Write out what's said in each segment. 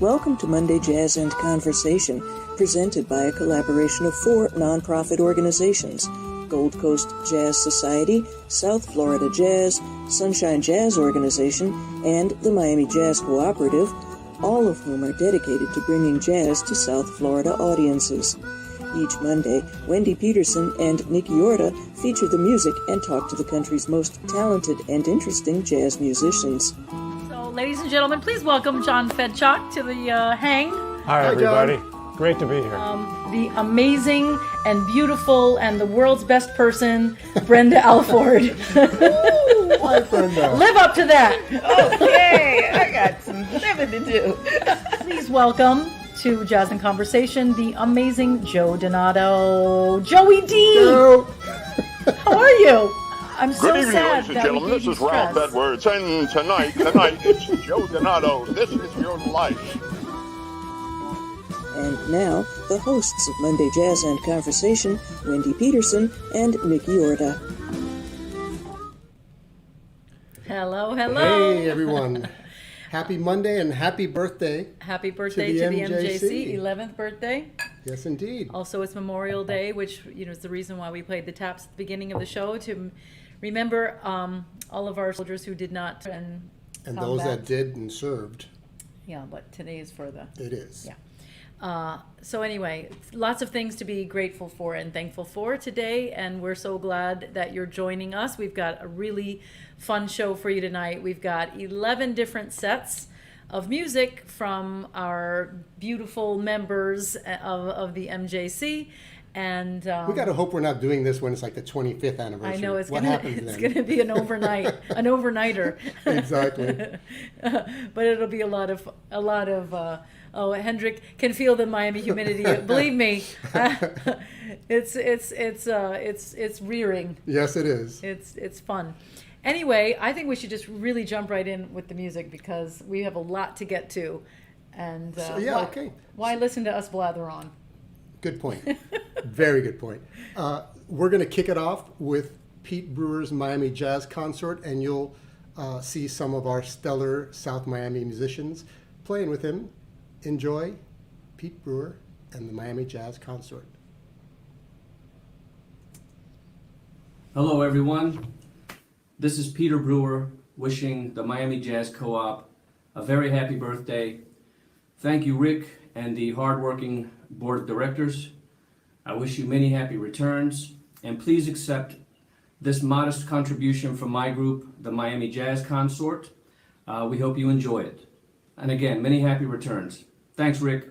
Welcome to Monday Jazz and Conversation, presented by a collaboration of 4 nonprofit organizations: Gold Coast Jazz Society, South Florida Jazz, Sunshine Jazz Organization, and the Miami Jazz Cooperative, all of whom are dedicated to bringing jazz to South Florida audiences. Each Monday, Wendy Pedersen and Nicky Orta feature the music and talk to the country's most talented and interesting jazz musicians. So, ladies and gentlemen, please welcome John Fedchuk to the hang. Hi, everybody. Great to be here. The amazing and beautiful and the world's best person, Brenda Alford. Hi, Brenda. Live up to that. Okay, I got some living to do. Please welcome to Jazz and Conversation the amazing Joe Donato. Joey D! Joe. How are you? I'm so Good evening, sad ladies and that gentlemen. we gave This you is Ralph stress. Edwards, and tonight, it's Joe Donato. This is your life. And now, the hosts of Monday Jazz and Conversation, Wendy Pedersen and Nicky Orta. Hello, hello. Hey, everyone. Happy Monday and happy birthday. Happy birthday To to the the MJC, MJC. 11th birthday. Yes, indeed. Also, it's Memorial Day, which is the reason why we played the taps at the beginning of the show, to remember all of our soldiers who did not And combat. those that did and served. Yeah, but today is for the. It is. Yeah. So anyway, lots of things to be grateful for and thankful for today, and we're so glad that you're joining us. We've got a really fun show for you tonight. We've got 11 different sets of music from our beautiful members of the MJC, and We got to hope we're not doing this when it's like the 25th anniversary. I know it's what gonna happens it's then? gonna be an overnighter. Exactly. But it'll be a lot of. Hendrik can feel the Miami humidity. Believe me, it's rearing. Yes, it is. It's fun. Anyway, I think we should just really jump right in with the music because we have a lot to get to. And Okay. Why listen to us blather on? Good point. Very good point. We're going to kick it off with Pete Brewer's Miami Jazz Consort, and you'll see some of our stellar South Miami musicians playing with him. Enjoy Pete Brewer and the Miami Jazz Consort. Hello, everyone. This is Peter Brewer wishing the Miami Jazz Co-op a very happy birthday. Thank you, Rick, and the hardworking board of directors. I wish you many happy returns, and please accept this modest contribution from my group, the Miami Jazz Consort. We hope you enjoy it. And again, many happy returns. Thanks, Rick.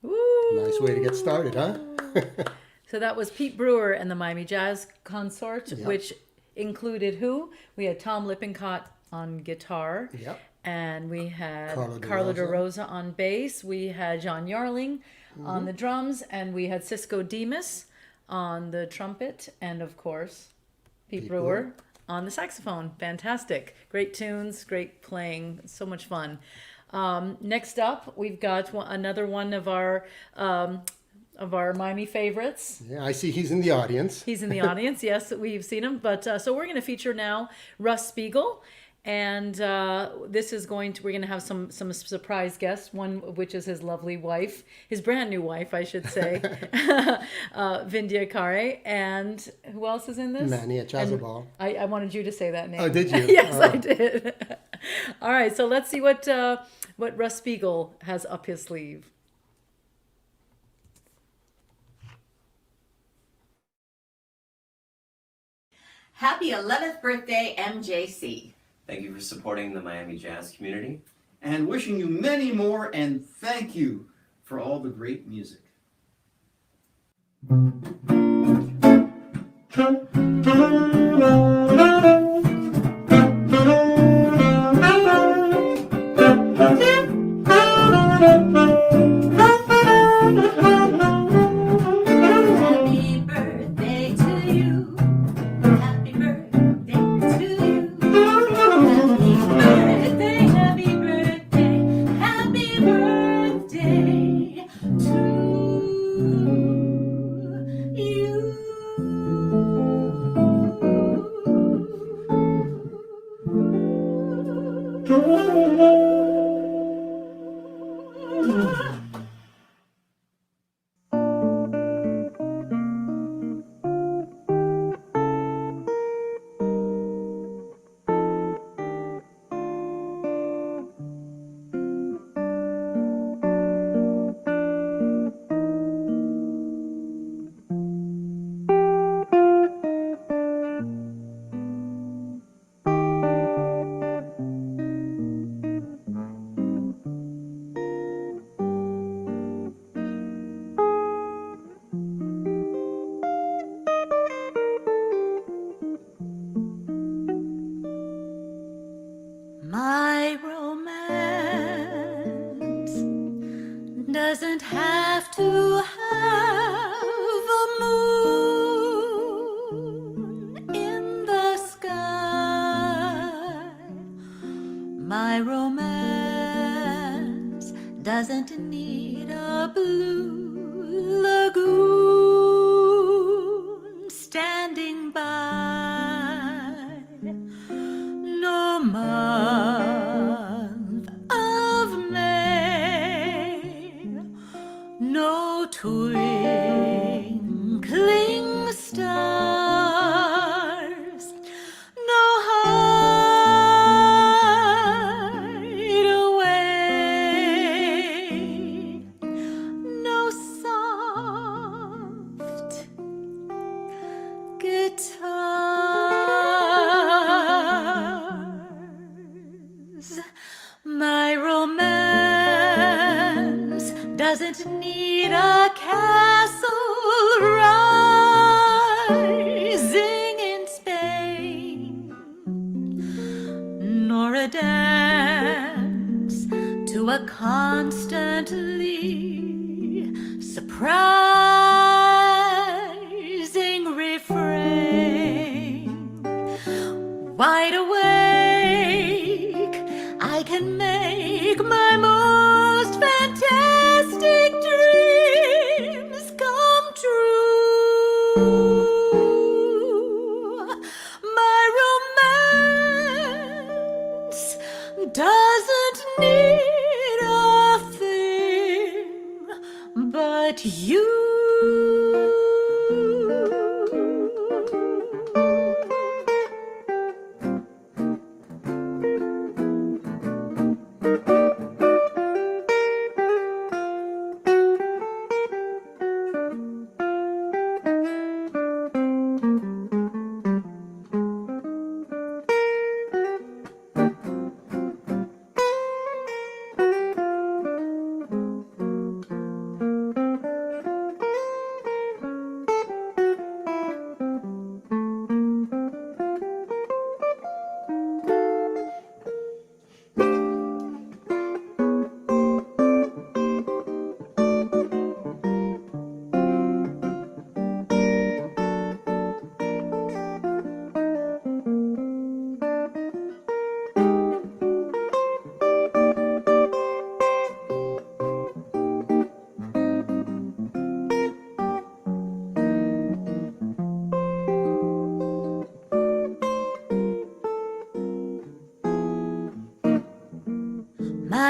Nice way to get started, huh? So that was Pete Brewer and the Miami Jazz Consort, Yep. which included who? We had Tom Lippincott on guitar. Yep. And we had Carlo De Rosa on bass. We had John Yarling on the drums. And we had Cisco Dimas on the trumpet. And of course, Pete Brewer on the saxophone. Fantastic. Great tunes, great playing. So much fun. Next up, we've got another one of our Miami favorites. Yeah, I see he's in the audience. He's in the audience. Yes, we've seen him. But so we're going to feature now Russ Spiegel. And this is we're going to have some surprise guests, one of which is his lovely wife, his brand new wife, I should say, Vindhya Khare. And who else is in this? Manny Echazabal. I wanted you to say that name. Oh, did you? Yes, I did. All right, so let's see what Russ Spiegel has up his sleeve. Happy 11th birthday, MJC. Thank you for supporting the Miami jazz community. And wishing you many more, and thank you for all the great music.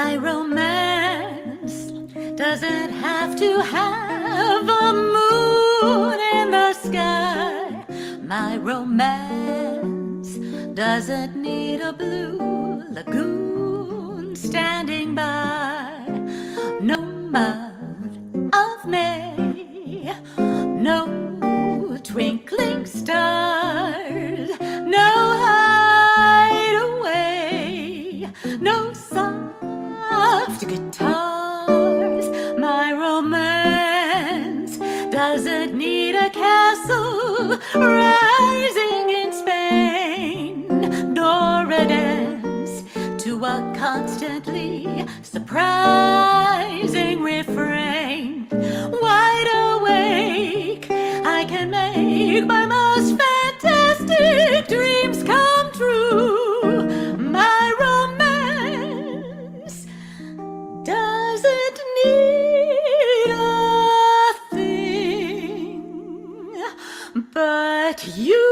My romance doesn't have to have a moon in the sky. My romance doesn't need a blue lagoon standing by. No month of May, no twinkling stars, no hideaway, no soft guitars. My romance doesn't need a castle rising in Spain, nor a dance to a constantly surprising refrain. Wide awake, I can make my most fantastic dreams come true. My romance doesn't need a thing but you.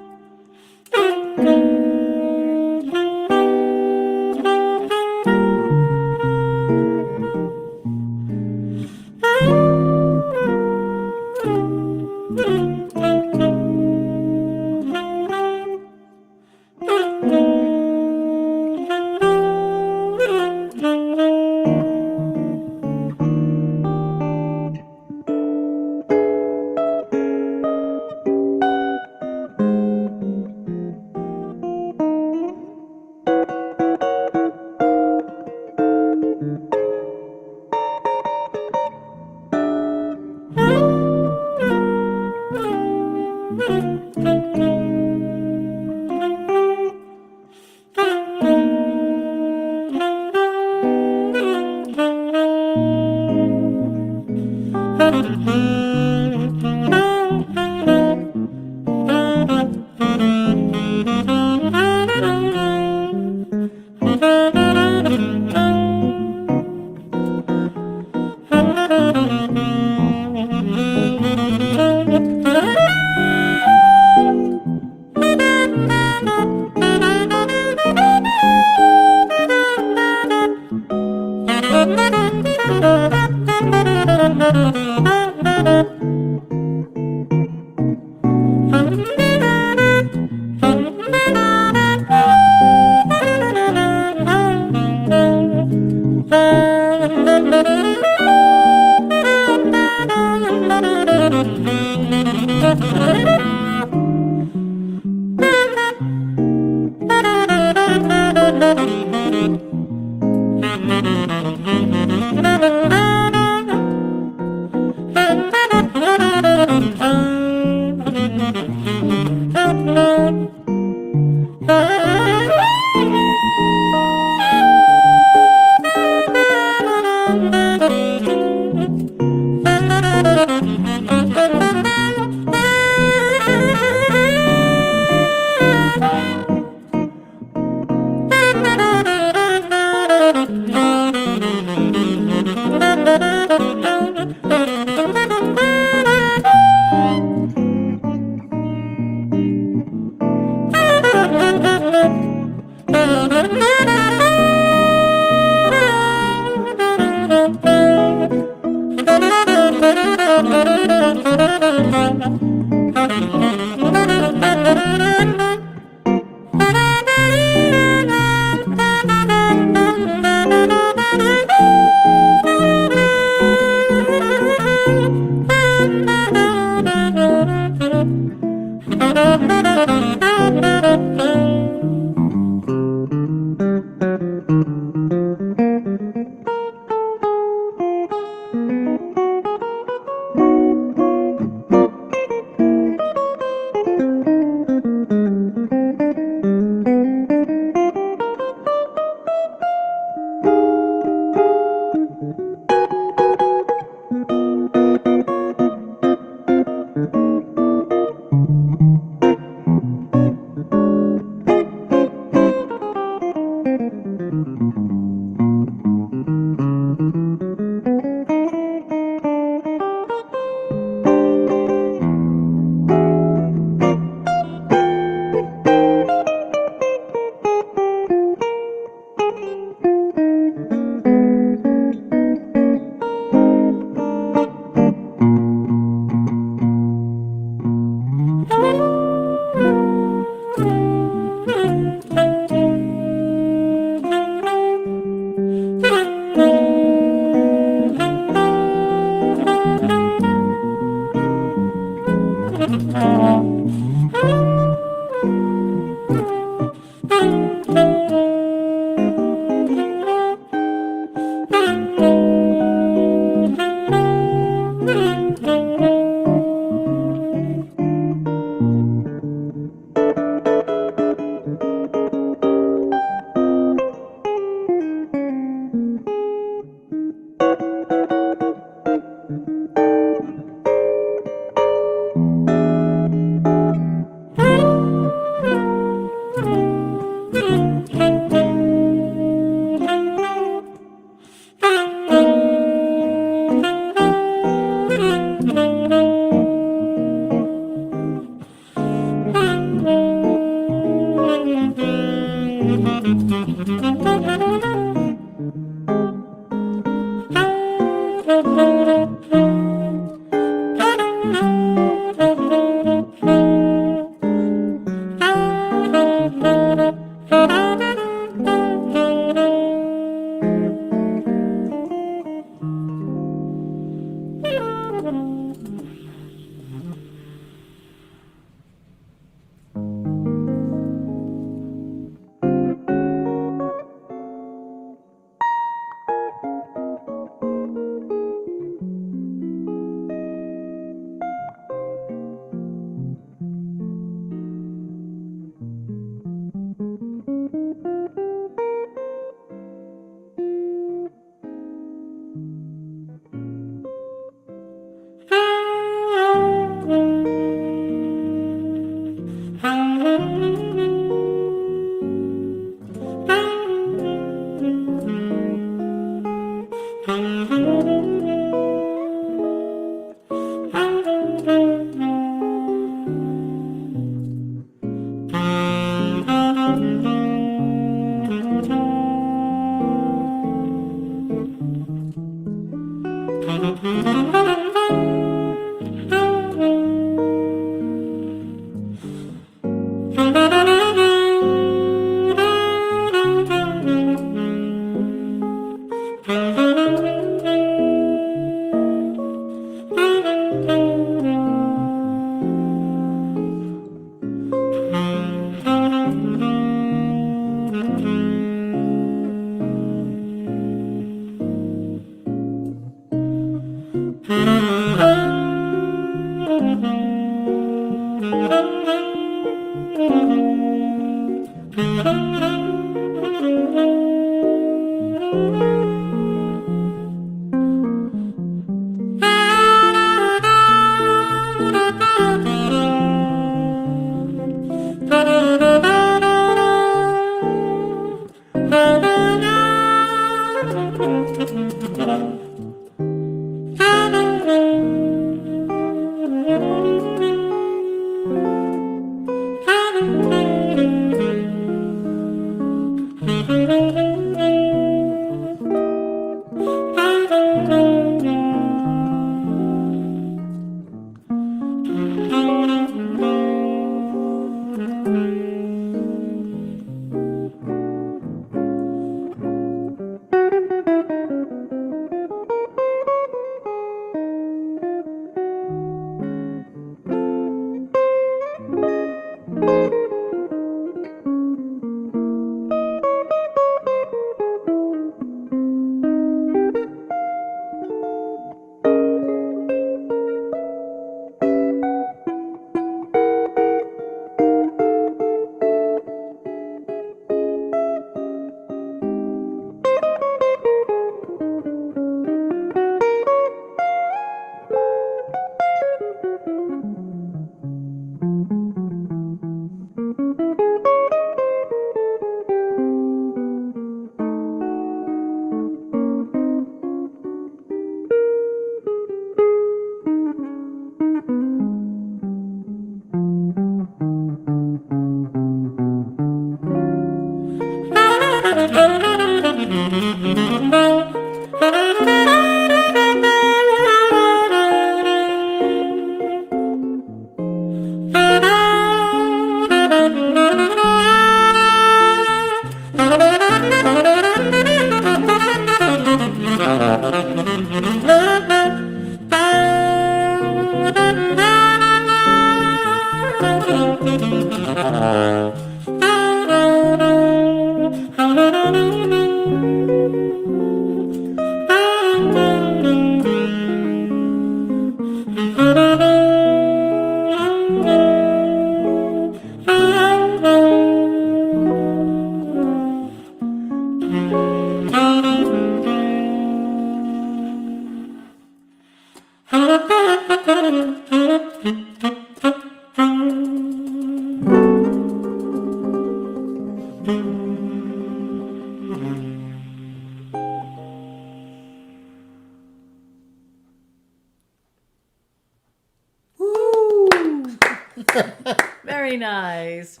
Very nice.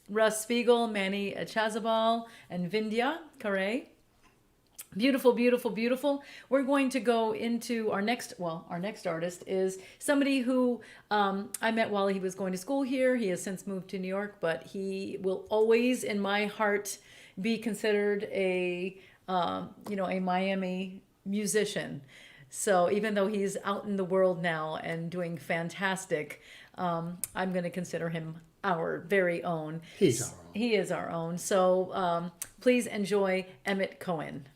Russ Spiegel, Manny Echazabal, and Vindhya, Khare. Beautiful, beautiful, beautiful. We're going to go into our next artist is somebody who I met while he was going to school here. He has since moved to New York, but he will always, in my heart, be considered a Miami musician. So even though he's out in the world now and doing fantastic, I'm going to consider him our very own. He's our own. He is our own. So please enjoy Emmett Cohen.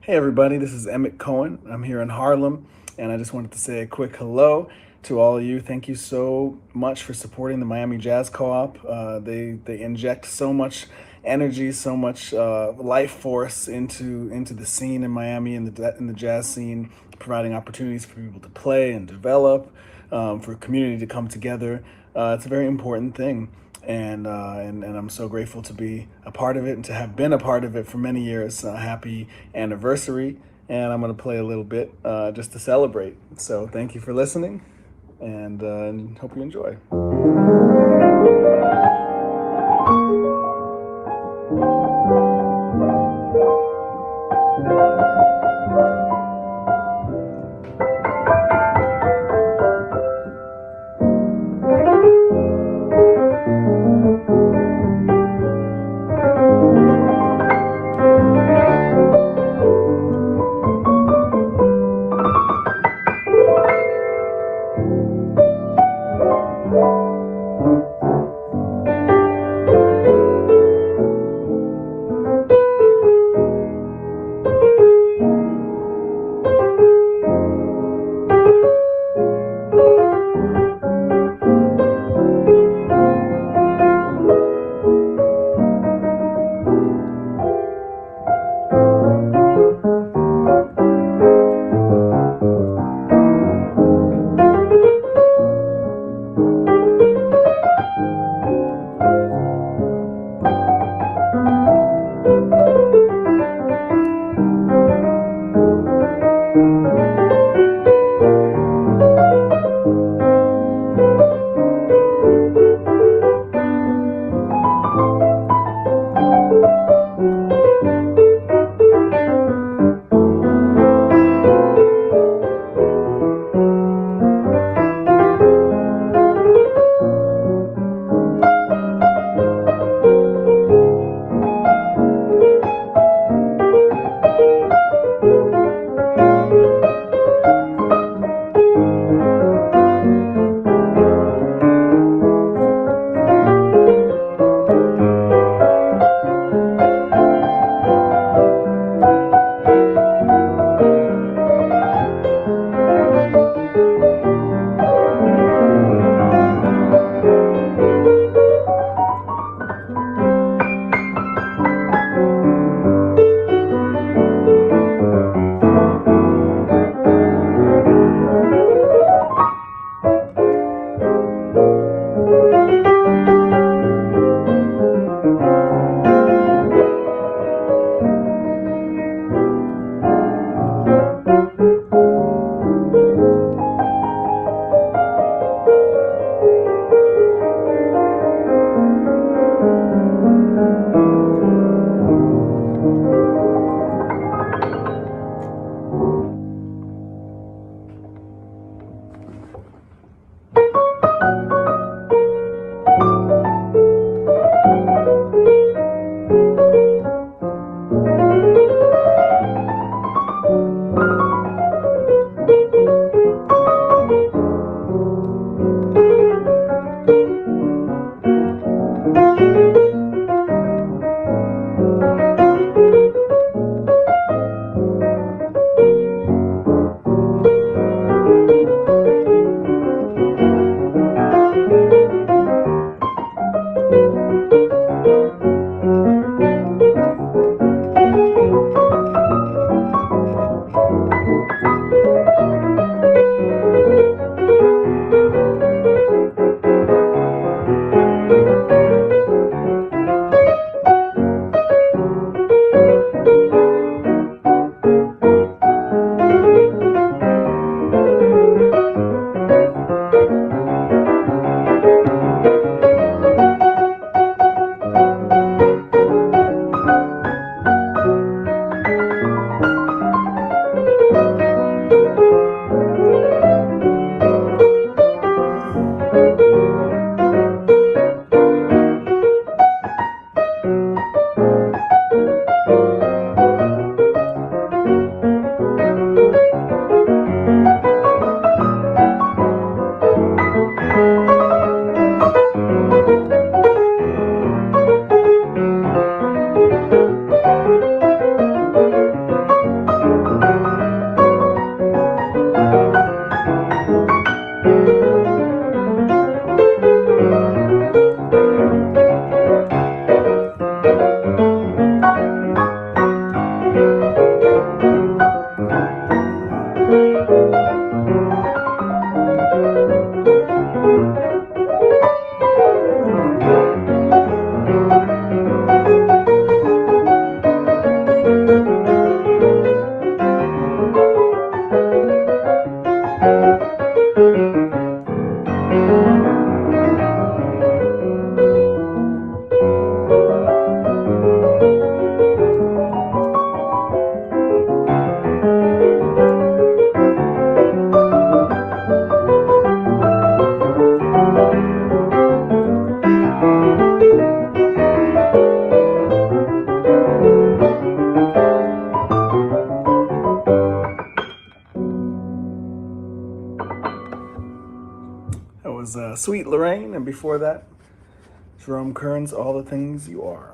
Hey everybody, this is Emmett Cohen. I'm here in Harlem, and I just wanted to say a quick hello to all of you. Thank you so much for supporting the Miami Jazz Co-op. They inject so much energy, so much life force into the scene in Miami and in the jazz scene, providing opportunities for people to play and develop, for community to come together. It's a very important thing. And I'm so grateful to be a part of it and to have been a part of it for many years. Happy anniversary. And I'm going to play a little bit just to celebrate. So thank you for listening, and hope you enjoy. Sweet Lorraine, and before that, Jerome Kern's All the Things You Are.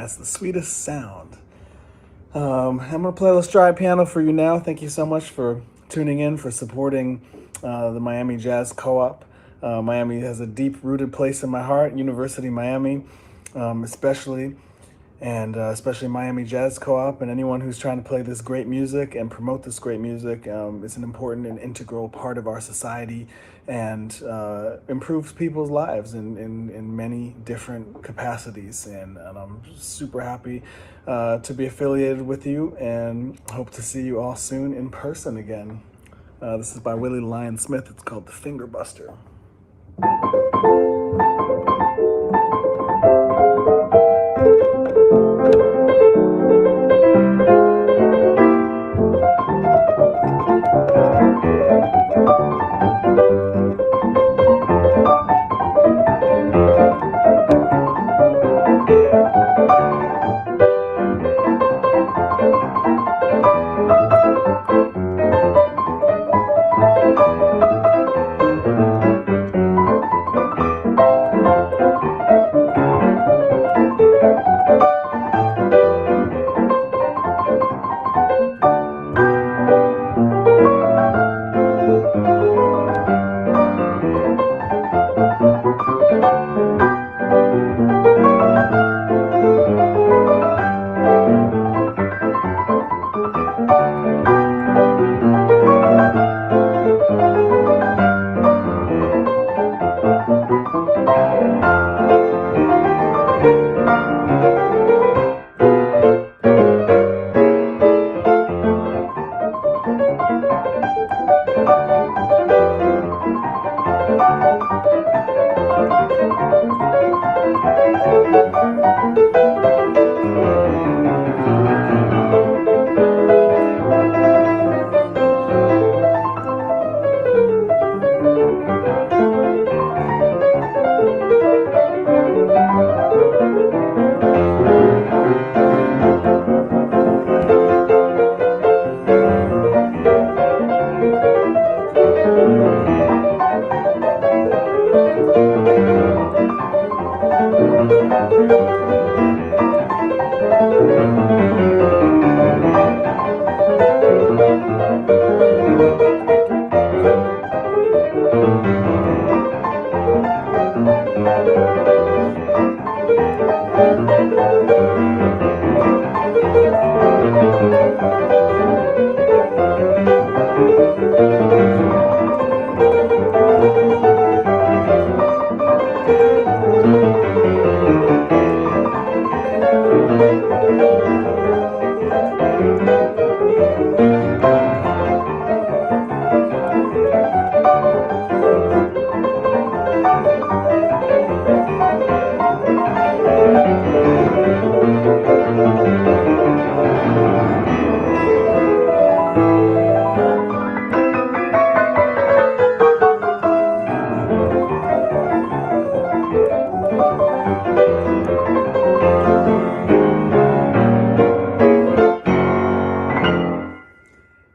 has the sweetest sound. I'm going to play a little stride piano for you now. Thank you so much for tuning in, for supporting the Miami Jazz Co-op. Miami has a deep-rooted place in my heart, University of Miami especially, and especially Miami Jazz Co-op, and anyone who's trying to play this great music and promote this great music. It's an important and integral part of our society, and improves people's lives in many different capacities. And I'm super happy to be affiliated with you, and hope to see you all soon in person again. This is by Willie Lyons Smith. It's called The Finger Buster.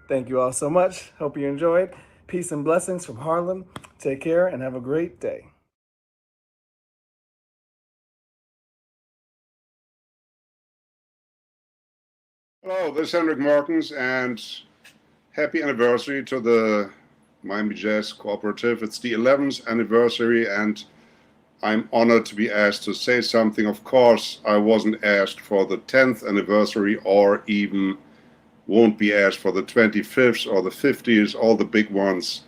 Thank you all so much. Hope you enjoyed. Peace and blessings from Harlem. Take care and have a great day. Hello, this is Hendrik Meurkens, and happy anniversary to the Miami Jazz Cooperative. It's the 11th anniversary, and I'm honored to be asked to say something. Of course, I wasn't asked for the 10th anniversary, or even won't be asked for the 25th or the 50th, all the big ones.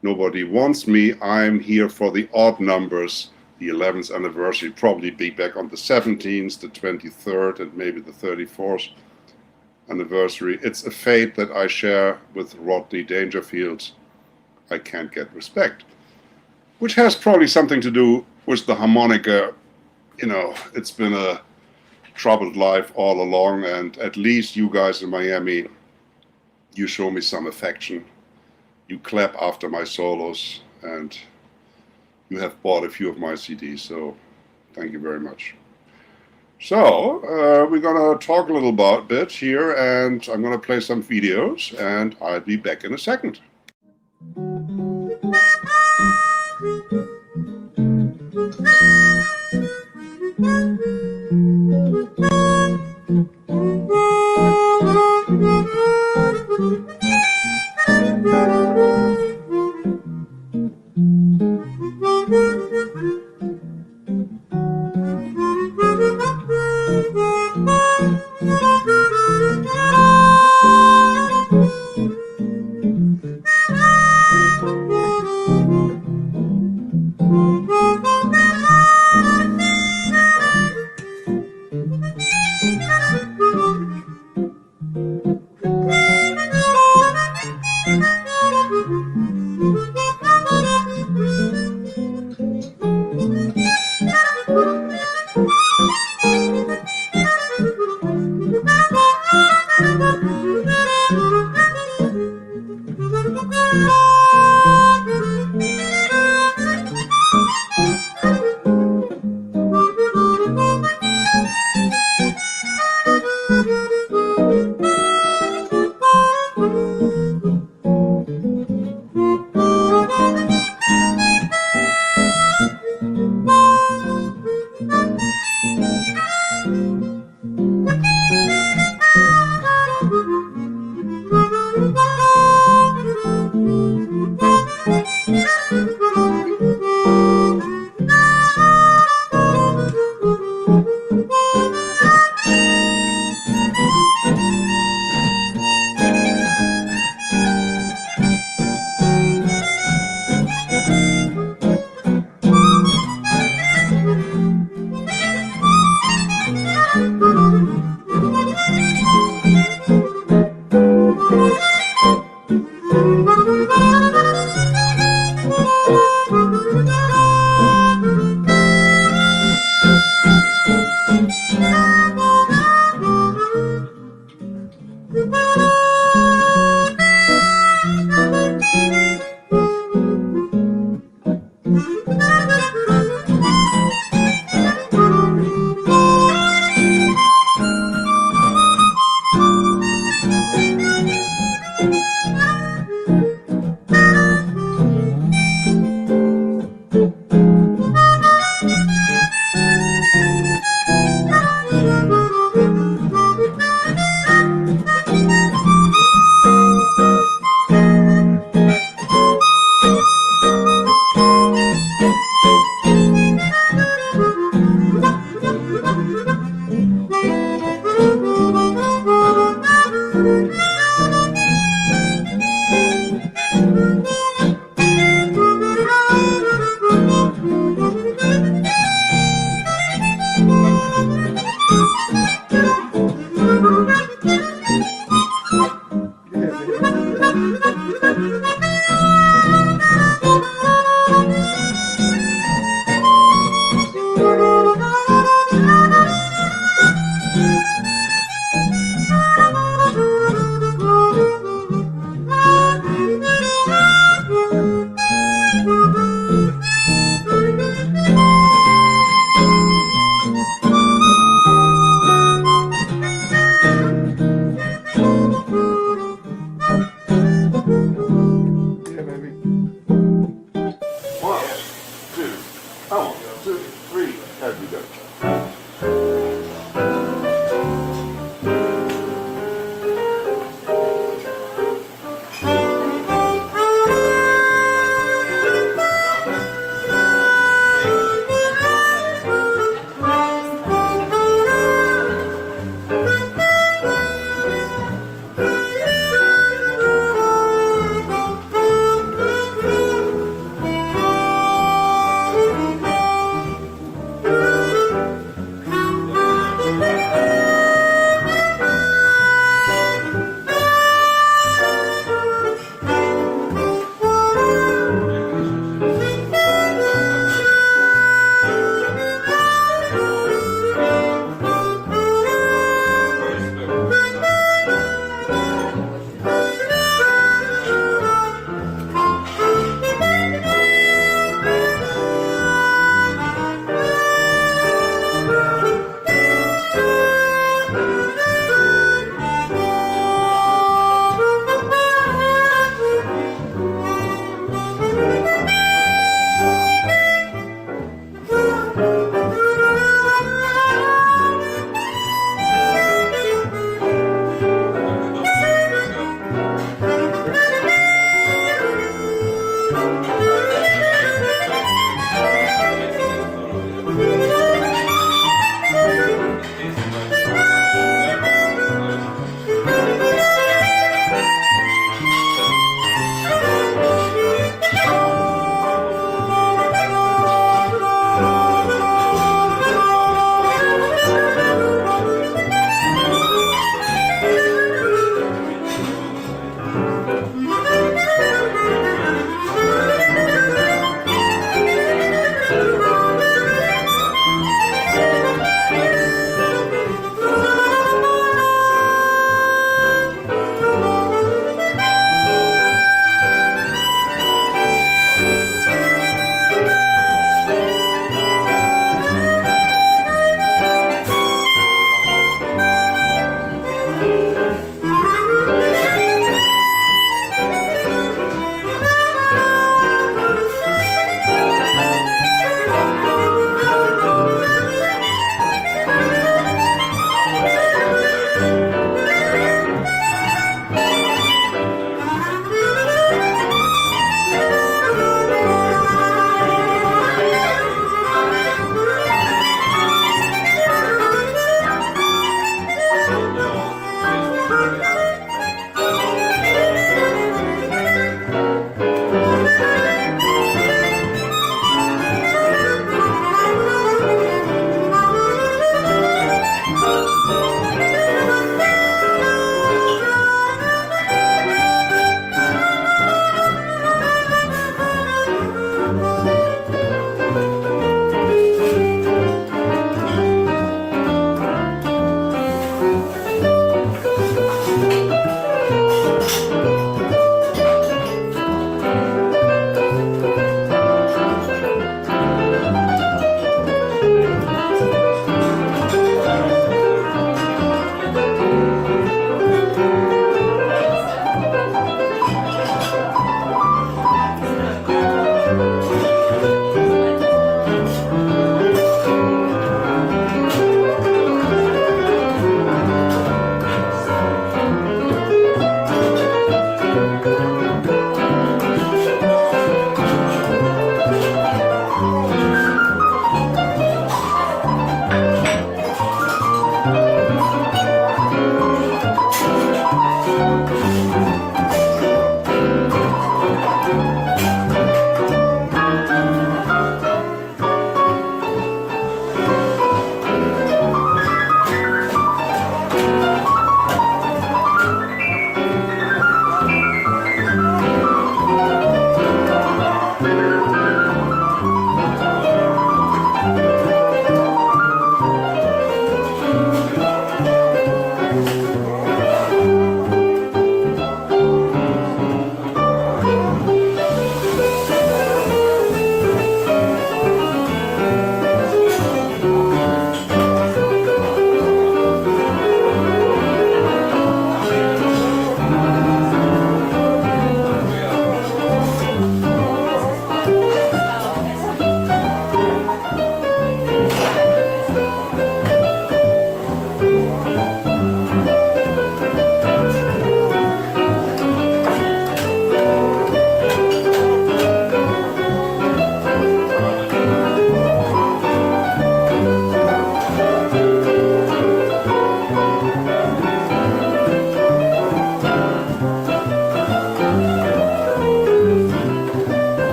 Nobody wants me. I'm here for the odd numbers. The 11th anniversary probably be back on the 17th, the 23rd, and maybe the 34th anniversary. It's a fate that I share with Rodney Dangerfield. I can't get respect, which has probably something to do with the harmonica. You know, it's been a troubled life all along, and at least you guys in Miami, you show me some affection. You clap after my solos, and you have bought a few of my CDs, so thank you very much. So we're gonna talk a little bit here, and I'm gonna play some videos, and I'll be back in a second.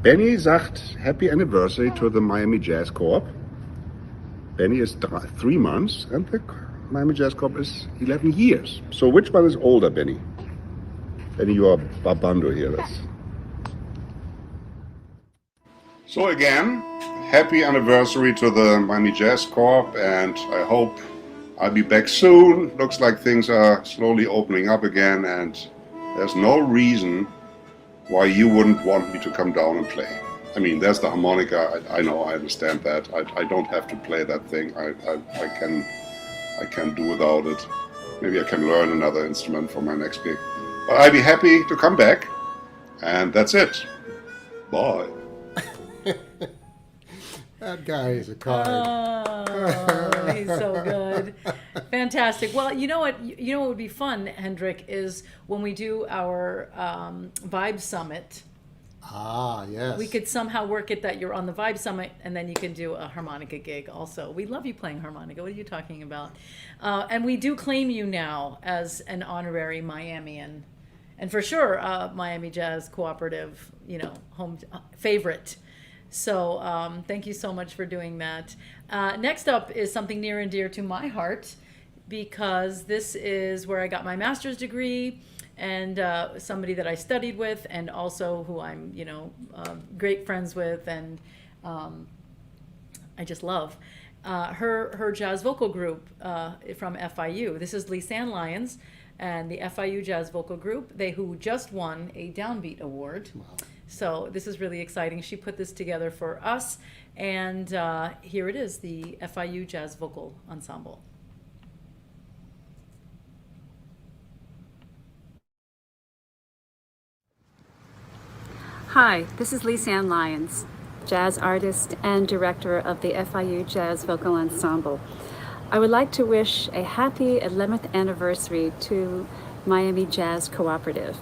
Benny sagt Happy Anniversary to the Miami Jazz Co-op. Benny is 3 months and the Miami Jazz Co-op is 11 years. So which one is older, Benny? Benny, you are Babando here. So again, happy anniversary to the Miami Jazz Co-op, and I hope I'll be back soon. Looks like things are slowly opening up again, and there's no reason why you wouldn't want me to come down and play. I mean, there's the harmonica. I know, I understand that. I don't have to play that thing. I can do without it. Maybe I can learn another instrument for my next gig. But I'd be happy to come back, and that's it. Bye. That guy is a card. Oh, he's so good. Fantastic. Well, you know what? You know what would be fun, Hendrik, is when we do our Vibe Summit. Ah, yes. We could somehow work it that you're on the Vibe Summit, and then you can do a harmonica gig also. We love you playing harmonica. What are you talking about? And we do claim you now as an honorary Miamian. And for sure, Miami Jazz Cooperative, you know, home favorite. So thank you so much for doing that. Next up is something near and dear to my heart, because this is where I got my master's degree, and somebody that I studied with, and also who I'm, you know, great friends with, and I just love. Her jazz vocal group from FIU. This is Lisanne Lyons and the FIU Jazz Vocal Group, who just won a Downbeat Award. Wow. So this is really exciting. She put this together for us, and here it is, the FIU Jazz Vocal Ensemble. Hi, this is Lisanne Lyons, jazz artist and director of the FIU Jazz Vocal Ensemble. I would like to wish a happy 11th anniversary to Miami Jazz Cooperative.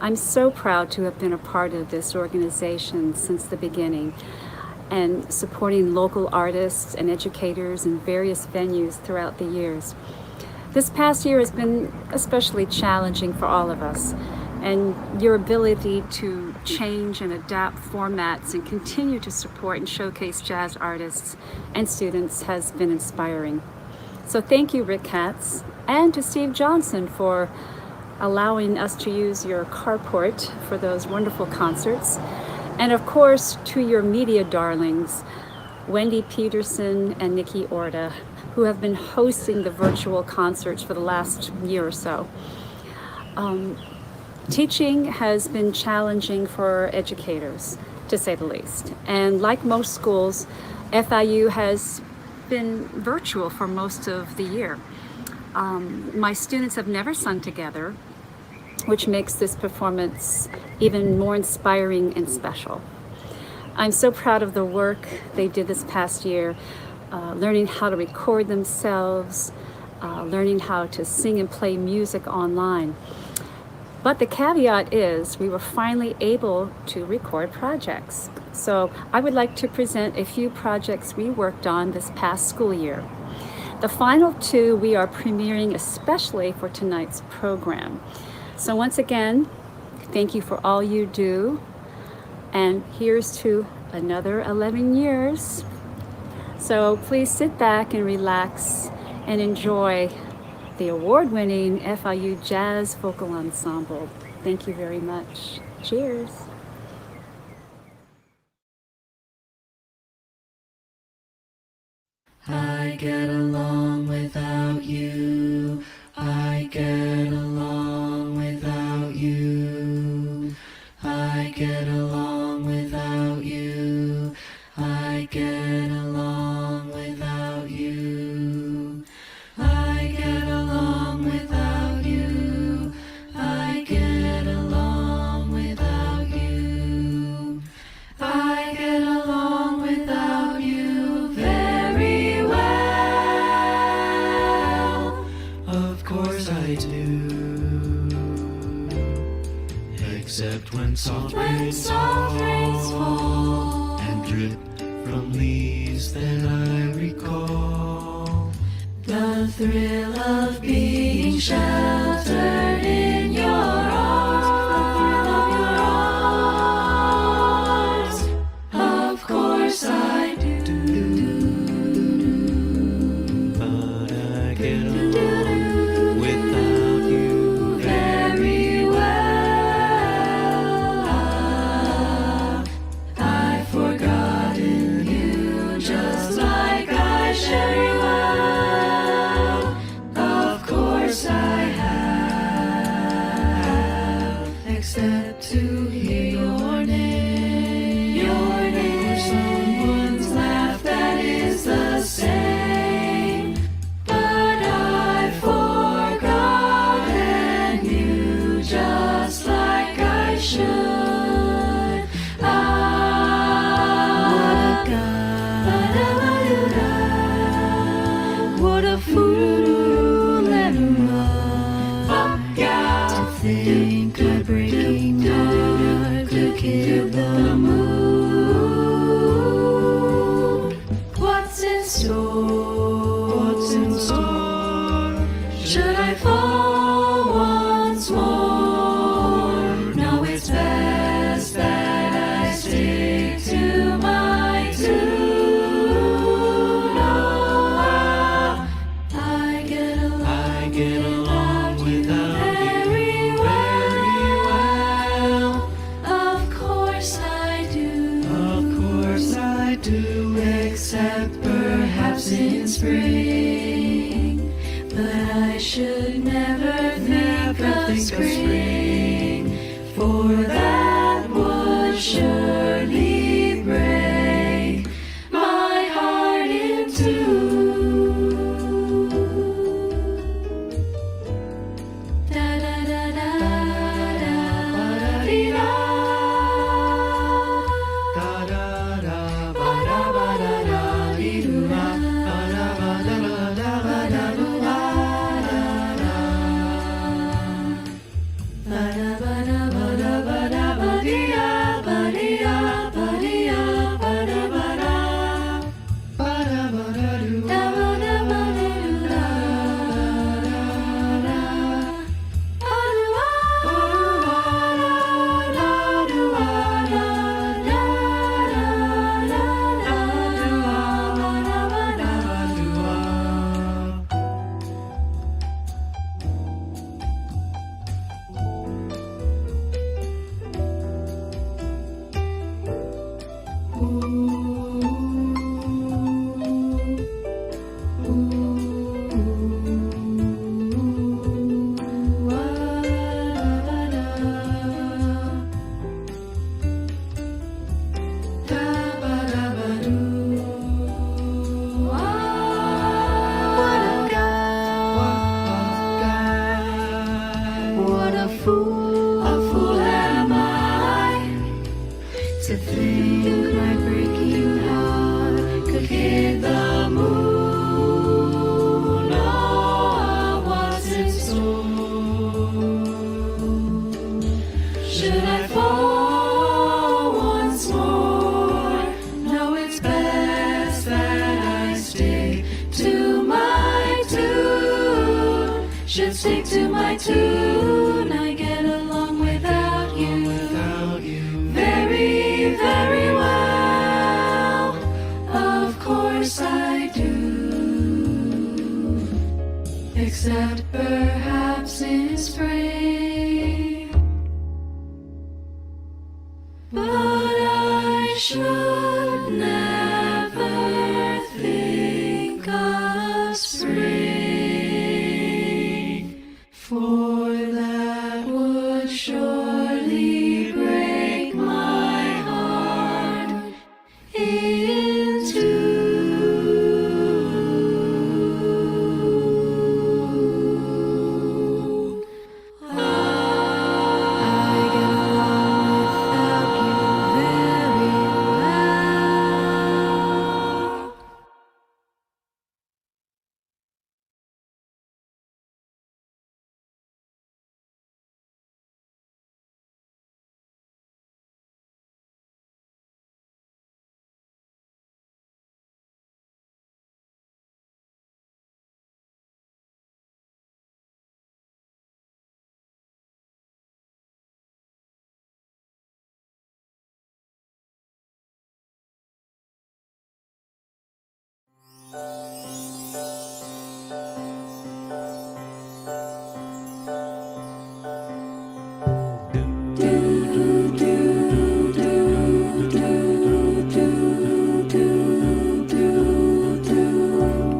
I'm so proud to have been a part of this organization since the beginning and supporting local artists and educators in various venues throughout the years. This past year has been especially challenging for all of us, and your ability to change and adapt formats and continue to support and showcase jazz artists and students has been inspiring. So thank you, Rick Katz, and to Steve Johnson for allowing us to use your carport for those wonderful concerts. And of course, to your media darlings, Wendy, Pedersen, and Nicky, Orta, who have been hosting the virtual concerts for the last year or so. Teaching has been challenging for educators, to say the least. And like most schools, FIU has been virtual for most of the year. My students have never sung together, which makes this performance even more inspiring and special. I'm so proud of the work they did this past year, learning how to record themselves, learning how to sing and play music online. But the caveat is we were finally able to record projects. So I would like to present a few projects we worked on this past school year. The final two we are premiering especially for tonight's program. So once again, thank you for all you do. And here's to another 11 years. So please sit back and relax and enjoy the award-winning FIU Jazz Vocal Ensemble. Thank you very much. Cheers. I get along without you. I get along without you. I get along without you. I get along without you. I get along without you. I get along without you. I get along without you very well. Of course I do. Except when soft rains fall and drip from leaves that I recall. The thrill of being sheltered in your arms, the thrill of your arms. Of course I do. But I get along without you very well. I've forgotten you just like I should. Except to hear your name, or someone's laugh that is the same. But I've forgotten you just like I should. What a fool and to think a breaking heart could kill the mood. What's in store? What's in store? Should I fall once more? No, it's best that I stick to my tune. Oh, I get along without very well. Of course I do. Of course I do. Except perhaps in spring. But I should never think of spring, for that would surely break my heart in two. Da da da da da dee da da da da ba da dee doo da ba da Oh, once more. Now it's best that I stick to my tune. Should stick to my tune. I get along without you. Very, very well. Of course I do. Except perhaps in spring. But I should never think of spring, for that would surely break my heart in two.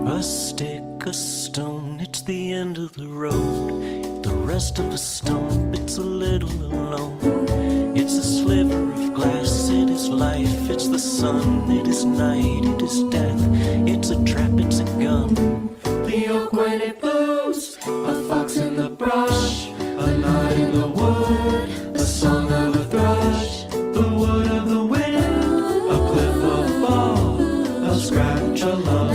A stick, a stone, it's the end of the road. The rest of the stump, it's a little alone. It's a sliver of glass, it is life, it's the sun, it is night, it is death, it's a trap, it's a gun. The oak when it blows, a fox in the brush, a knot in the wood, a song of a thrush, the wood of the wind, a cliff of fall, a scratch, a lump,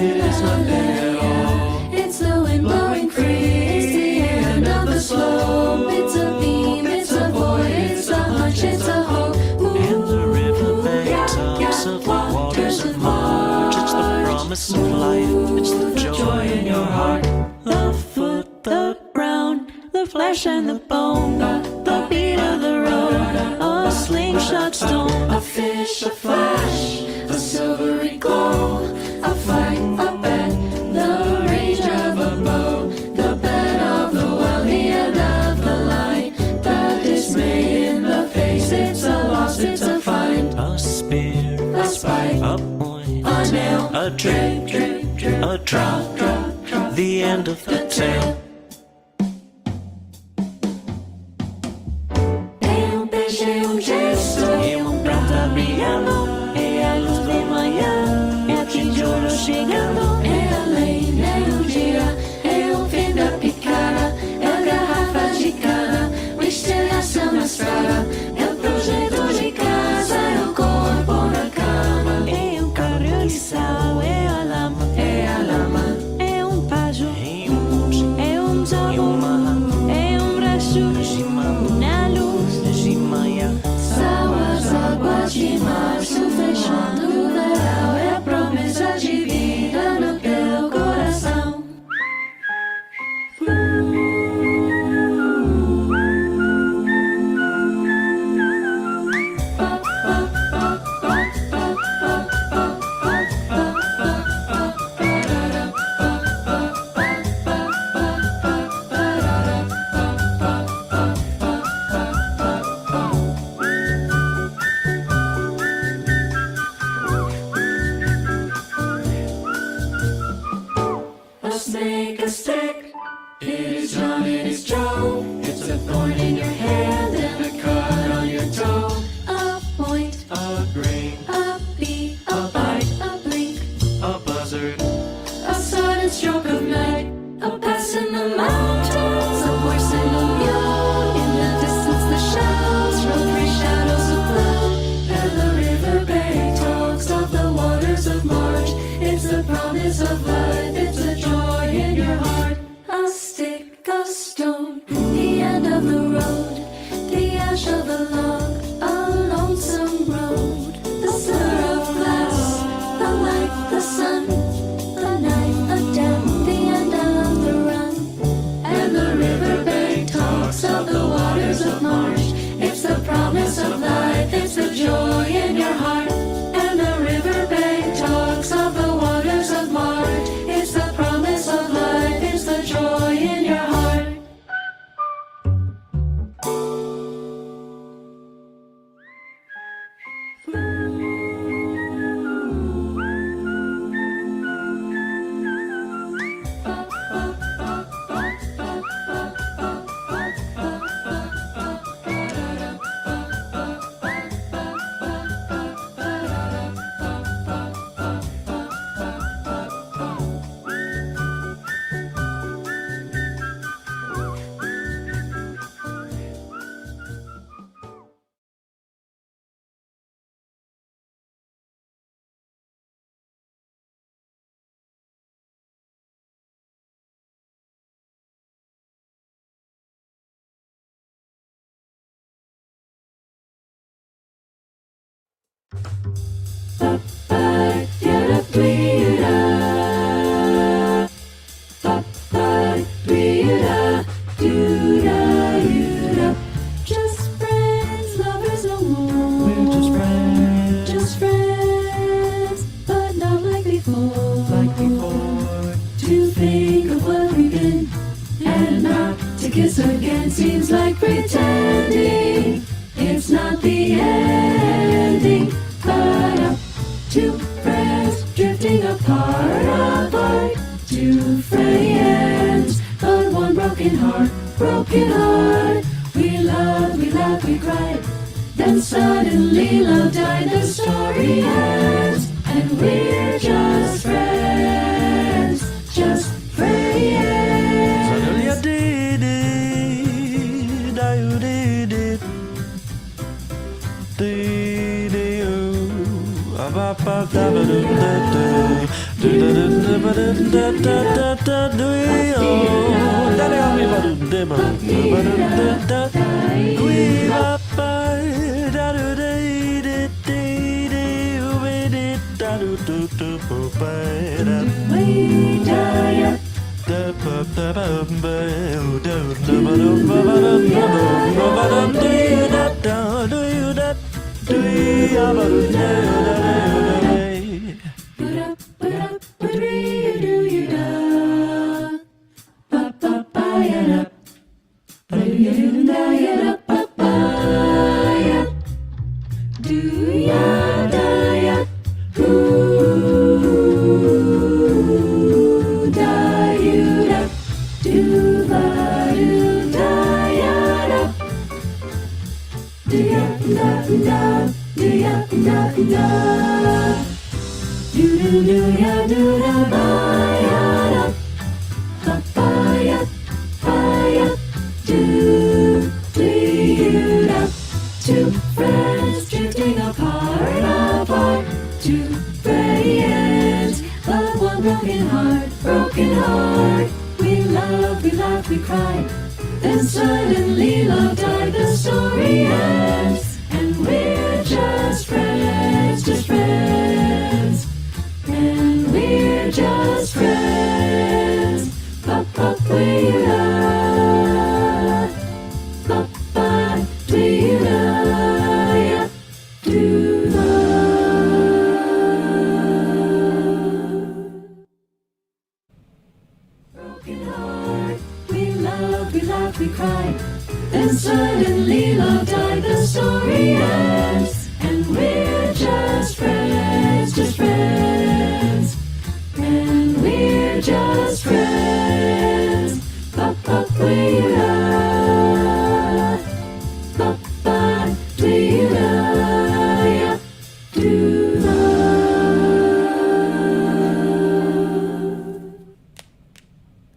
it is nothing at all. It's the wind blowing free, it's the end of the slope, it's a beam, it's a void, it's a hunch, it's a hope. And the riverbank talks of the waters of March, it's the promise of life, it's the joy in your heart. The foot, the ground, the flesh and the bone, the beat of the road, a slingshot stone, a fish, a flash, a silvery glow, a fight, a bet, the range of a bow, the bed of the well, the end of the line, the dismay in the face, it's a loss, it's a find, A spear, a spike, a point, a nail, a drip, a drop, the end of the tale. É peixe, gesto, prata brilhando, é a luz de manhã, é a tijolo chegando, é além, é dia, é o fim da picada, é a garrafa de cana, o estilhação na estrada, é o projeto de casa, é o corpo na cama, é carro de sal, é a lama, é pajo, é zabu, é braço, na luz, Jimaya, são as águas de março. Just friends, lovers no more. We're just friends. Just friends, but not like before. Like before. To think of what we've been and not to kiss again seems like pretending. It's not the ending, but up two friends drifting apart, two friends, but one broken heart. We loved, we laughed, we cried, then suddenly love died. The story ends, and we're just friends, just friends. Suddenly I did it, I did it. Two friends drifting apart, two friends, but one broken heart. We loved, we laughed, we cried, then suddenly love died. The story ends, and we're just friends, and we're just friends. We're we cried, then suddenly love died. The story ends, and we're just friends, and we're just friends.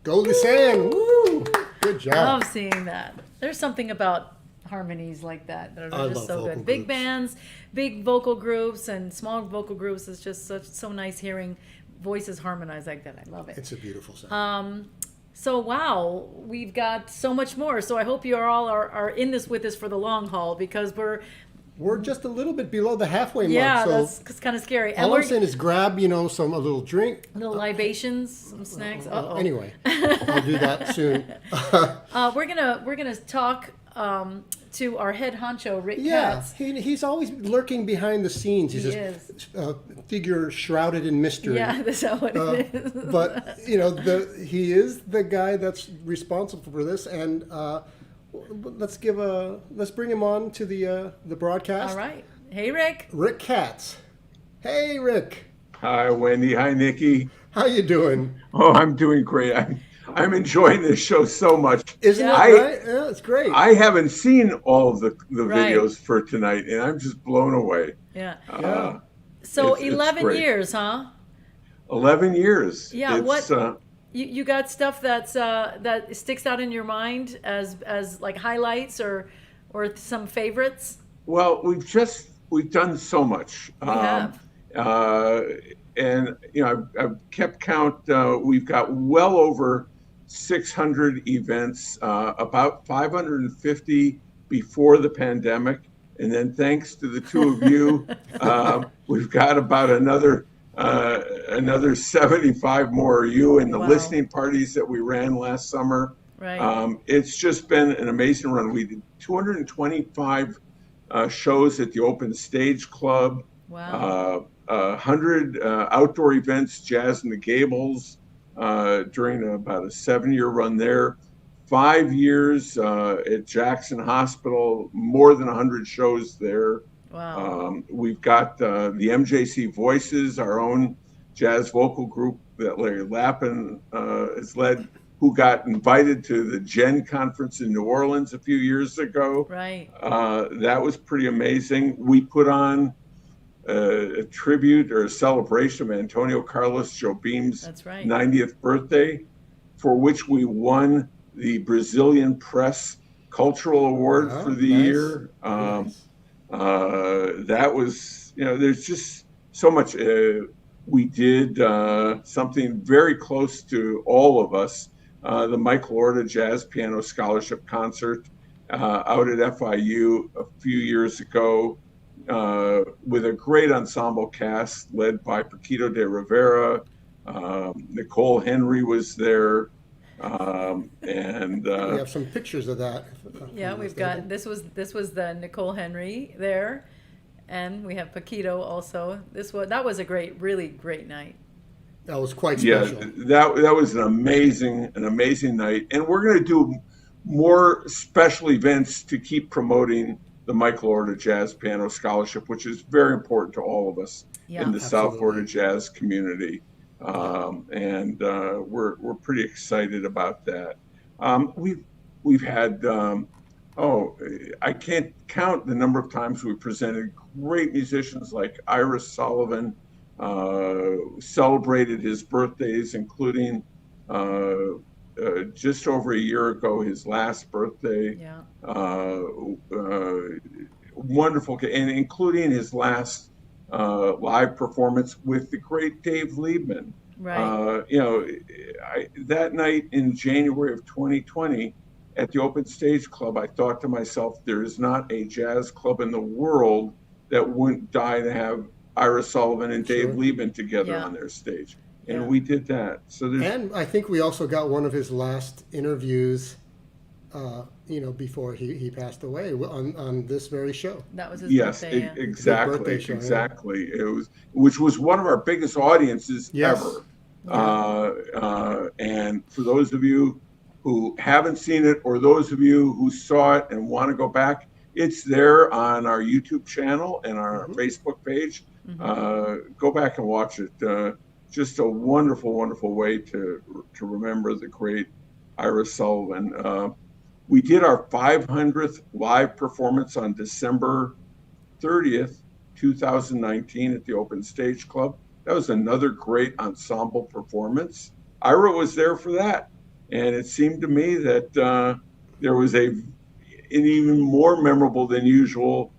Go Lisanne! Woo! Good job. Love seeing that. There's something about harmonies like that that are just so good. Big bands, big vocal groups, and small vocal groups is just so nice hearing voices harmonize like that. I love it. It's a beautiful sound. So wow, we've got so much more. So I hope you all are in this with us for the long haul, because we're just a little bit below the halfway mark. Yeah, so that's kind of scary. All I'm saying is grab, a little drink. Little libations, some snacks. Anyway, I'll do that soon. We're gonna talk to our head honcho, Rick Katz. He's always lurking behind the scenes. He's a figure shrouded in mystery. Yeah, that's how it is. But he is the guy that's responsible for this, and let's bring him on to the broadcast. All right. Hey, Rick. Rick Katz. Hey, Rick. Hi, Wendy. Hi, Nicky. How you doing? Oh, I'm doing great. I'm enjoying this show so much. Isn't it right? Yeah, it's great. I haven't seen all the videos for tonight, and I'm just blown away. Yeah. So it's 11 years, huh? 11 years. Yeah. You got stuff that sticks out in your mind as like highlights or some favorites? Well, we've done so much. We have. And I've kept count. We've got well over 600 events, about 550 before the pandemic, And then thanks to the two of you, we've got about another 75 more you in the listening parties that we ran last summer. Right. It's just been an amazing run. We did 225 shows at the Open Stage Club. Wow. 100 outdoor events, Jazz in the Gables, during about a 7-year run there. 5 years at Jackson Hospital, more than 100 shows there. Wow. We've got the MJC Voices, our own jazz vocal group that Larry Lappin has led, who got invited to the Gen Conference in New Orleans a few years ago. Right. That was pretty amazing. We put on a tribute or a celebration of Antonio Carlos Jobim's 90th birthday, for which we won the Brazilian Press Cultural Award for the year. That was, there's just so much. We did something very close to all of us, the Michael Orta Jazz Piano Scholarship Concert out at FIU a few years ago, with a great ensemble cast led by Paquito de Rivera. Nicole Henry was there. And we have some pictures of that. Yeah, we've got, this was the Nicole Henry there, and we have Paquito also. That was a really great night. That was quite special. Yeah, that was an amazing night, and we're going to do more special events to keep promoting the Michael Orta Jazz Piano Scholarship, which is very important to all of us in the South Florida jazz community. And we're pretty excited about that. We've had I can't count the number of times we presented great musicians like Iris Sullivan, celebrated his birthdays, including just over a year ago, his last birthday. Yeah. Wonderful, and including his last live performance with the great Dave Liebman. Right. That night in January of 2020 at the Open Stage Club, I thought to myself, there is not a jazz club in the world that wouldn't die to have Ira Sullivan and Dave Liebman together on their stage. And we did that. And I think we also got one of his last interviews, before he passed away on this very show. That was his birthday. Exactly, birthday show, exactly. It was one of our biggest audiences ever. And for those of you who haven't seen it, or those of you who saw it and want to go back, it's there on our YouTube channel and our Facebook page. Go back and watch it. Just a wonderful, wonderful way to remember the great Ira Sullivan. We did our 500th live performance on December 30th, 2019 at the Open Stage Club. That was another great ensemble performance. Ira was there for that. And it seemed to me that there was an even more memorable than usual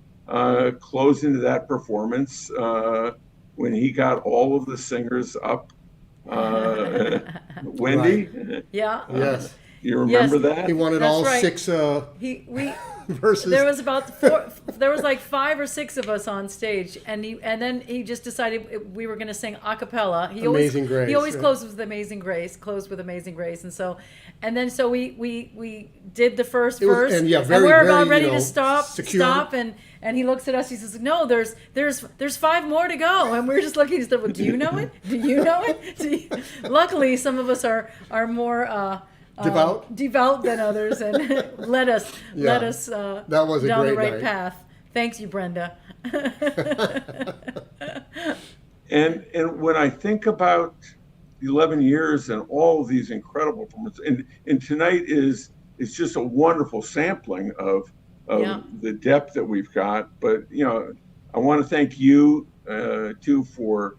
closing to that performance when he got all of the singers up. Wendy? Yeah. Yes. You remember that? He wanted all 6 verses. There was about 4. There was like 5 or 6 of us on stage, and then he just decided we were going to sing a cappella. Amazing Grace. He always closed with Amazing Grace. And so we did the first verse, and we're about ready to stop, and he looks at us. He says, "No, there's 5 more to go." And we're just looking. He's like, well, "Do you know it? Do you know it?" Luckily, some of us are more. Devout than others, and let us that was a down great the right night. path. Thanks you, Brenda. And when I think about 11 years and all of these incredible performances, and tonight is just a wonderful sampling of the depth that we've got. But I want to thank you too for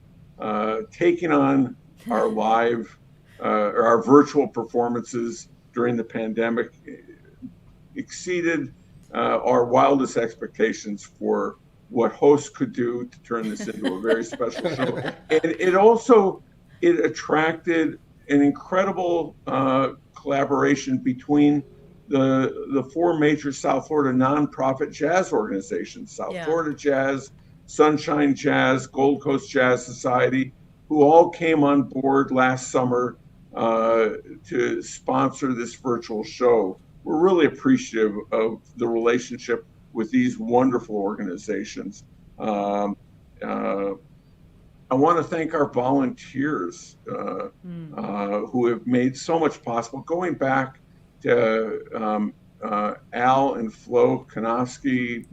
taking on our live. Our virtual performances during the pandemic exceeded our wildest expectations for what hosts could do to turn this into a very special show. And it attracted an incredible collaboration between the four major South Florida nonprofit jazz organizations, South Florida Jazz, Sunshine Jazz, Gold Coast Jazz Society, who all came on board last summer to sponsor this virtual show. We're really appreciative of the relationship with these wonderful organizations. I want to thank our volunteers who have made so much possible. Going back to Al and Flo Konofsky,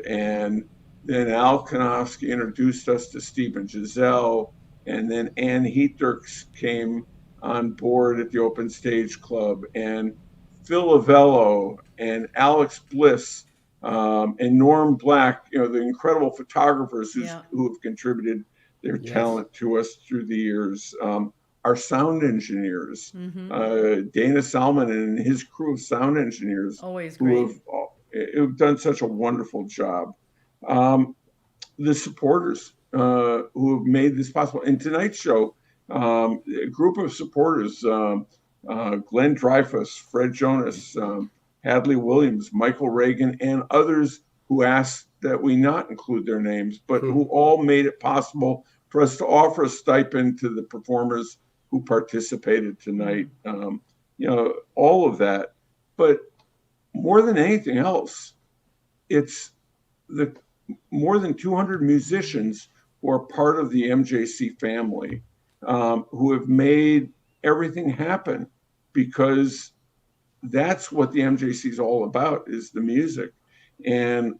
and then Al Konofsky introduced us to Stephen Giselle, and then Ann Heatherks came on board at the Open Stage Club, and Phil Avello and Alex Bliss and Norm Black, the incredible photographers who have contributed their talent to us through the years. Our sound engineers, Dana Salmon and his crew of sound engineers, always great, who have done such a wonderful job. The supporters who have made this possible. In tonight's show, a group of supporters, Glenn Dreyfus, Fred Jonas, Hadley Williams, Michael Reagan, and others who asked that we not include their names, but who all made it possible for us to offer a stipend to the performers who participated tonight. All of that. But more than anything else, it's the more than 200 musicians who are part of the MJC family, who have made everything happen, because that's what the MJC is all about, is the music. And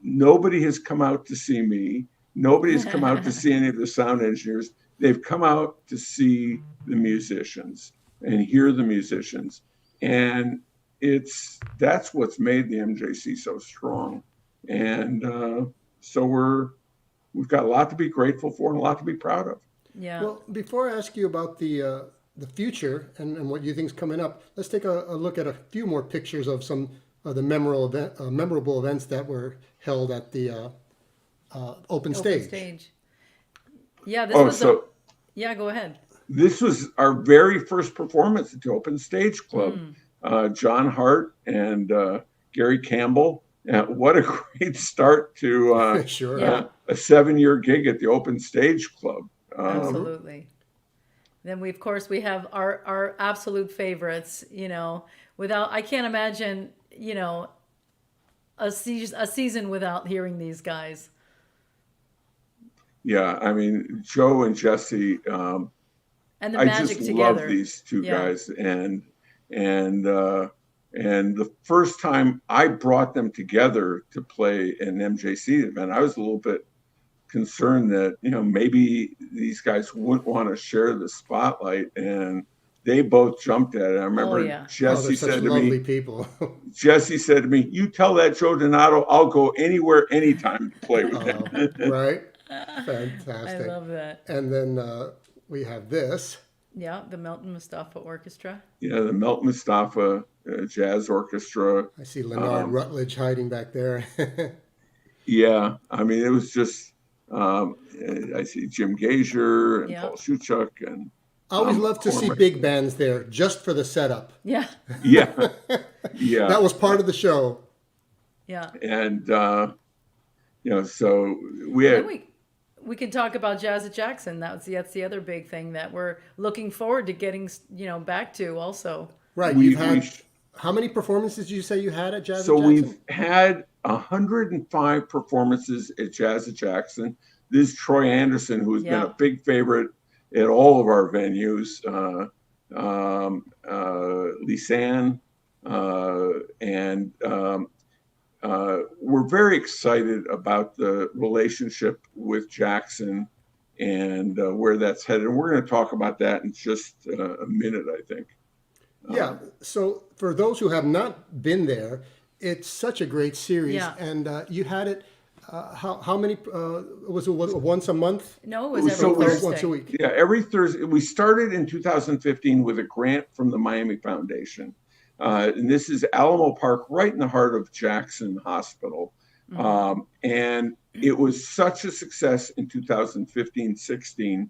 nobody has come out to see me. Nobody has come out to see any of the sound engineers. They've come out to see the musicians and hear the musicians. And that's what's made the MJC so strong. And so we've got a lot to be grateful for and a lot to be proud of. Yeah. Well, before I ask you about the future and what you think's coming up, let's take a look at a few more pictures of some of the memorable events that were held at the open stage. Yeah, go ahead. This was our very first performance at the Open Stage Club. John Hart and Gary Campbell. What a great start to a 7-year gig at the Open Stage Club. Absolutely. Then we have our absolute favorites. I can't imagine a season without hearing these guys. Yeah, I mean, Joe and Jesse, and the I magic just together. love these two guys, and the first time I brought them together to play an MJC event, I was a little bit concerned that maybe these guys wouldn't want to share the spotlight, and they both jumped at it. I remember Jesse said to me, people. Jesse said to me, "You tell that Joe Donato I'll go anywhere, anytime to play with him." Right. Fantastic. I love that. And then we have this. Yeah, the Melton Mustafa Orchestra. Yeah, the Melton Mustafa Jazz Orchestra. I see Leonard Rutledge hiding back there. Yeah, I mean, it was just, I see Jim Gasior and Paul Shuchuk. And I always love to see big bands there just for the setup. Yeah. Yeah. Yeah. That was part of the show. Yeah. And, so we had... We can talk about Jazz at Jackson. That's the other big thing that we're looking forward to getting, back to also. Right. How many performances did you say you had at Jazz at Jackson? So we've had 105 performances at Jazz at Jackson. This is Troy Anderson, who has been a big favorite at all of our venues. Lisanne, and we're very excited about the relationship with Jackson and where that's headed. And we're going to talk about that in just a minute, I think. Yeah. So for those who have not been there, it's such a great series. Yeah. And you had it, how many, was it once a month? No, it was every Thursday. Once a week. Yeah, every Thursday. We started in 2015 with a grant from the Miami Foundation. And this is Alamo Park, right in the heart of Jackson Hospital. Mm-hmm. And it was such a success in 2015-16.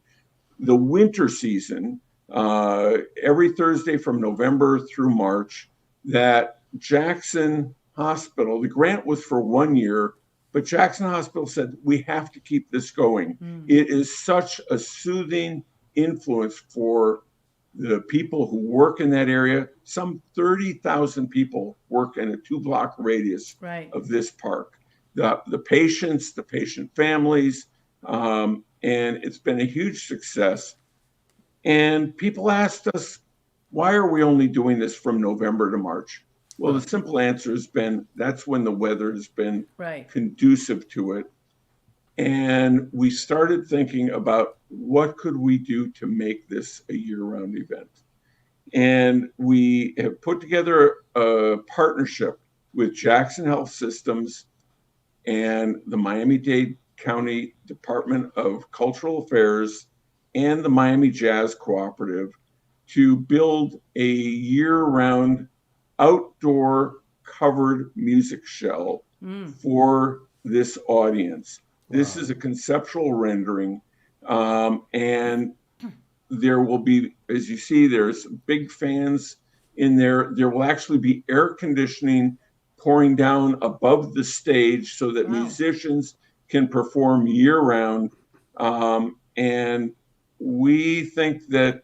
The winter season, every Thursday from November through March, that Jackson Hospital, the grant was for 1 year, but Jackson Hospital said, we have to keep this going. It is such a soothing influence for the people who work in that area. Some 30,000 people work in a 2-block radius of this park. The patients, the patient families, and it's been a huge success. And people asked us, why are we only doing this from November to March? Well, the simple answer has been, that's when the weather has been conducive to it. And we started thinking about what could we do to make this a year-round event. And we have put together a partnership with Jackson Health Systems and the Miami-Dade County Department of Cultural Affairs and the Miami Jazz Cooperative to build a year-round outdoor covered music shell for this audience. This is a conceptual rendering, and there will be, as you see, there's big fans in there. There will actually be air conditioning pouring down above the stage so that musicians can perform year-round. And we think that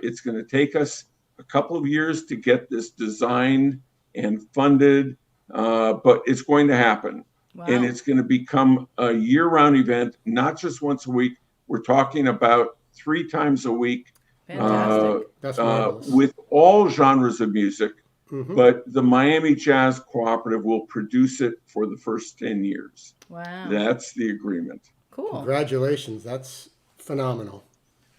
it's going to take us a couple of years to get this designed and funded, but it's going to happen. And it's going to become a year-round event, not just once a week. We're talking about 3 times a week with all genres of music. But the Miami Jazz Cooperative will produce it for the first 10 years. Wow. That's the agreement. Cool. Congratulations. That's phenomenal.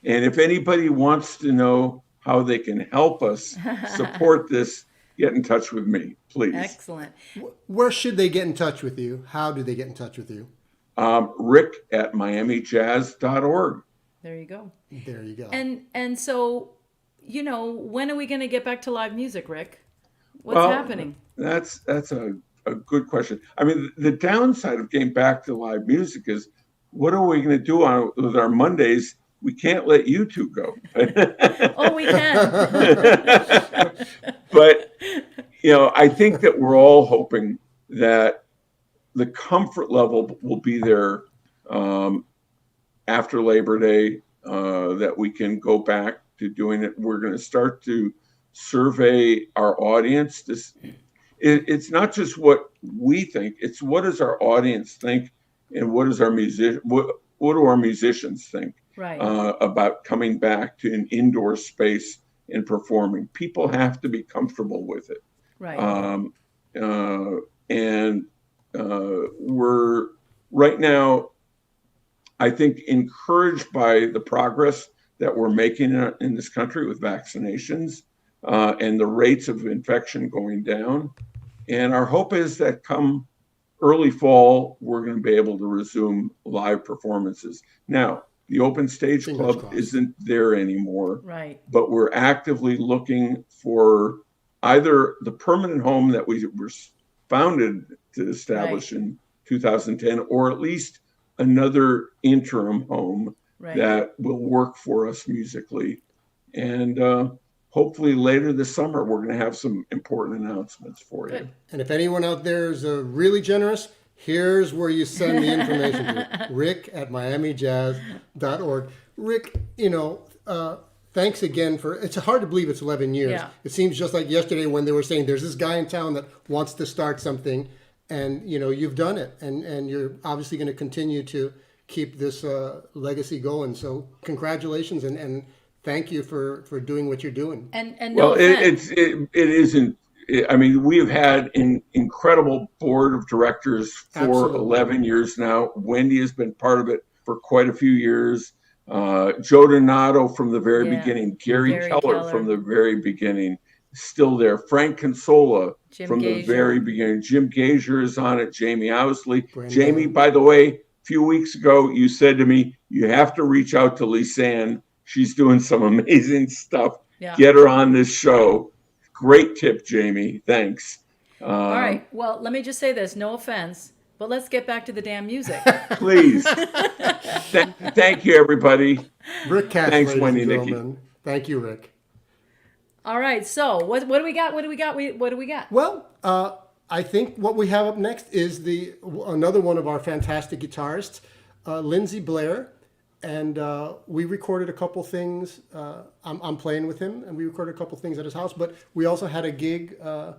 And if anybody wants to know how they can help us support this, get in touch with me, please. Excellent. Where should they get in touch with you? How do they get in touch with you? Rick at miamijazz.org. There you go. There you go. And so, you know, when are we going to get back to live music, Rick? What's happening? That's a good question. I mean, the downside of getting back to live music is, what are we going to do with our Mondays? We can't let you two go. Oh, we can. But, you know, I think that we're all hoping that the comfort level will be there after Labor Day, that we can go back to doing it. We're going to start to survey our audience. It's not just what we think, it's what does our audience think, and what does our what do our musicians think about coming back to an indoor space and performing. People have to be comfortable with it. We're right now, I think, encouraged by the progress that we're making in this country with vaccinations and the rates of infection going down. And our hope is that come early fall, we're going to be able to resume live performances. Now, the Open Stage Club isn't there anymore, but we're actively looking for either the permanent home that we were founded to establish in 2010, or at least another interim home that will work for us musically. And hopefully later this summer, we're going to have some important announcements for you. And if anyone out there is really generous, here's where you send the information to Rick at miamijazz.org. Rick, you know, thanks again for, it's hard to believe it's 11 years. Yeah. It seems just like yesterday when they were saying there's this guy in town that wants to start something, and, you know, you've done it, and you're obviously going to continue to keep this legacy going. So congratulations, and thank you for doing what you're doing. And well, it isn't. I mean, we've had an incredible board of directors for 11 years now. Wendy has been part of it for quite a few years. Joe Donato from the very beginning. Gary Keller from the very beginning, still there. Frank Consola from the very beginning. Jim Gasior is on it. Jamie Owsley. Jamie, by the way, a few weeks ago, you said to me, you have to reach out to Lisanne. She's doing some amazing stuff. Get her on this show. Great tip, Jamie. Thanks. All right. Well, let me just say this. No offense, but let's get back to the damn music. Please. Thank you, everybody. Rick Cass, thanks, ladies Wendy, and Nicky. gentlemen. Thank you, Rick. All right. So what do we got? What do we got? Well, I think what we have up next is another one of our fantastic guitarists, Lindsey Blair. And we recorded a couple things. I'm playing with him, and we recorded a couple things at his house. But we also had a gig was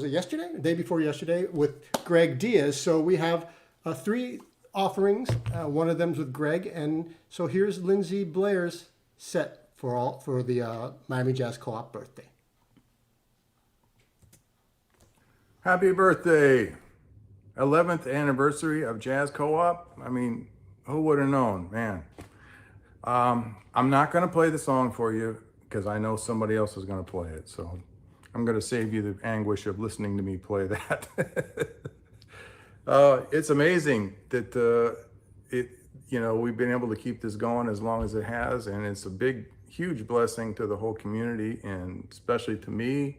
it yesterday? The day before yesterday with Greg Diaz. So we have 3 offerings. One of them's with Greg. And so here's Lindsey Blair's set for the Miami Jazz Co-op birthday. Happy birthday. 11th anniversary of Jazz Co-op. I mean, who would have known, man? I'm not going to play the song for you because I know somebody else is going to play it. So I'm going to save you the anguish of listening to me play that. It's amazing that we've been able to keep this going as long as it has, and it's a huge blessing to the whole community, and especially to me.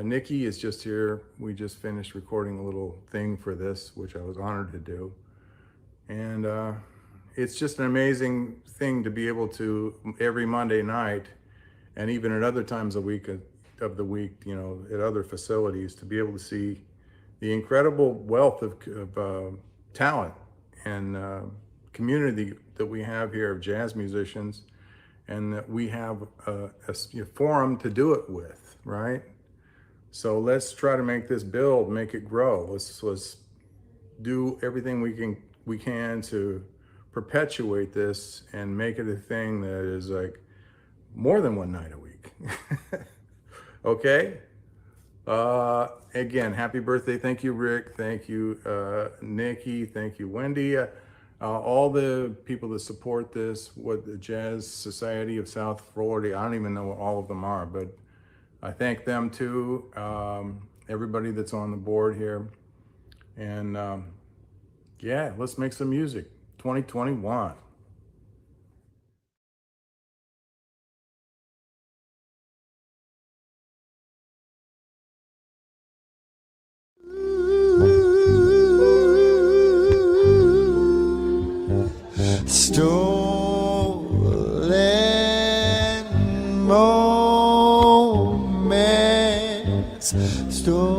Nicky is just here. We just finished recording a little thing for this, which I was honored to do. And it's just an amazing thing to be able to, every Monday night, and even at other times of the week, at other facilities, to be able to see the incredible wealth of talent and community that we have here of jazz musicians, and that we have a forum to do it with, right? So let's try to make this build, make it grow. Let's do everything we can to perpetuate this and make it a thing that is like more than one night a week. Okay? Again, happy birthday. Thank you, Rick. Thank you, Nicky. Thank you, Wendy. All the people that support this, what the Jazz Society of South Florida, I don't even know what all of them are, but I thank them too. Everybody that's on the board here. And yeah, let's make some music. 2021. Stolen moments, stolen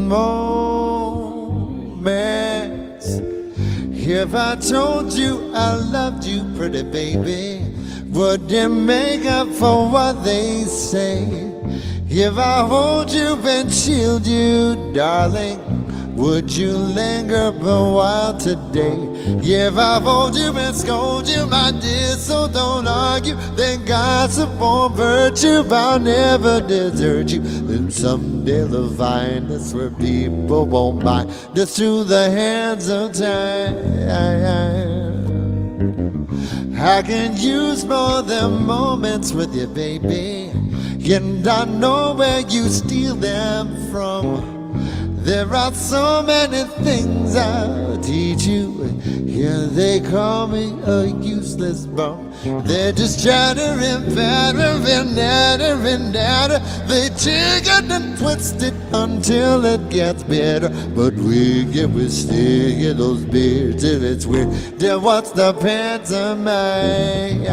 moments. If I told you I loved you, pretty baby, would it make up for what they say? If I hold you and shield you, darling, would you linger a while today? If I hold you and scold you, my dear, so don't argue. Then gossip won't virtue, I'll never desert you. Then someday they'll find us where people won't mind us through the hands of time. I can use more than moments with you, baby, and I know where you steal them from. There are so many things I'll teach you. Here they call me a useless bum. They're just chattering, pattering, nattering, natter. They jiggle and twist it until it gets better. But we stay in those beards till it's weird. Then what's the pantomime?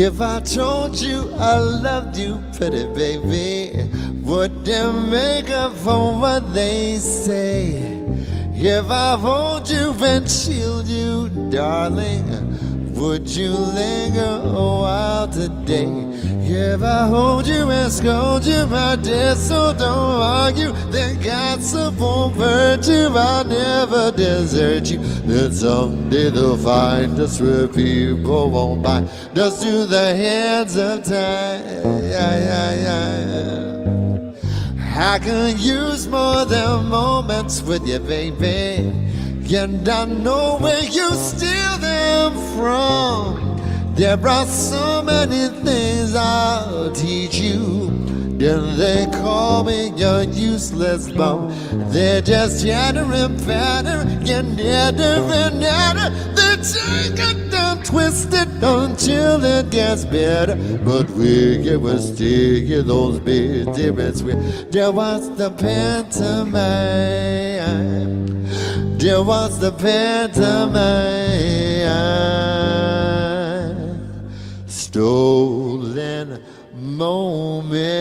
If I told you I loved you, pretty baby, would you make up for what they say? If I hold you and shield you, darling, would you linger a while today? If I hold you and scold you, my dear, so don't argue. Then God's a full virtue, I'll never desert you. Then someday they'll find us where people won't buy. Just to the hands of time. I can use more than moments with you, baby. And I know where you steal them from. There are so many things I'll teach you. Then they call me your useless bum. They're just chattering, pattering, nattering. They take it down, twist it until it gets better. But we will still get those big difference. There was the pantomime. There was the pantomime. Stolen moment.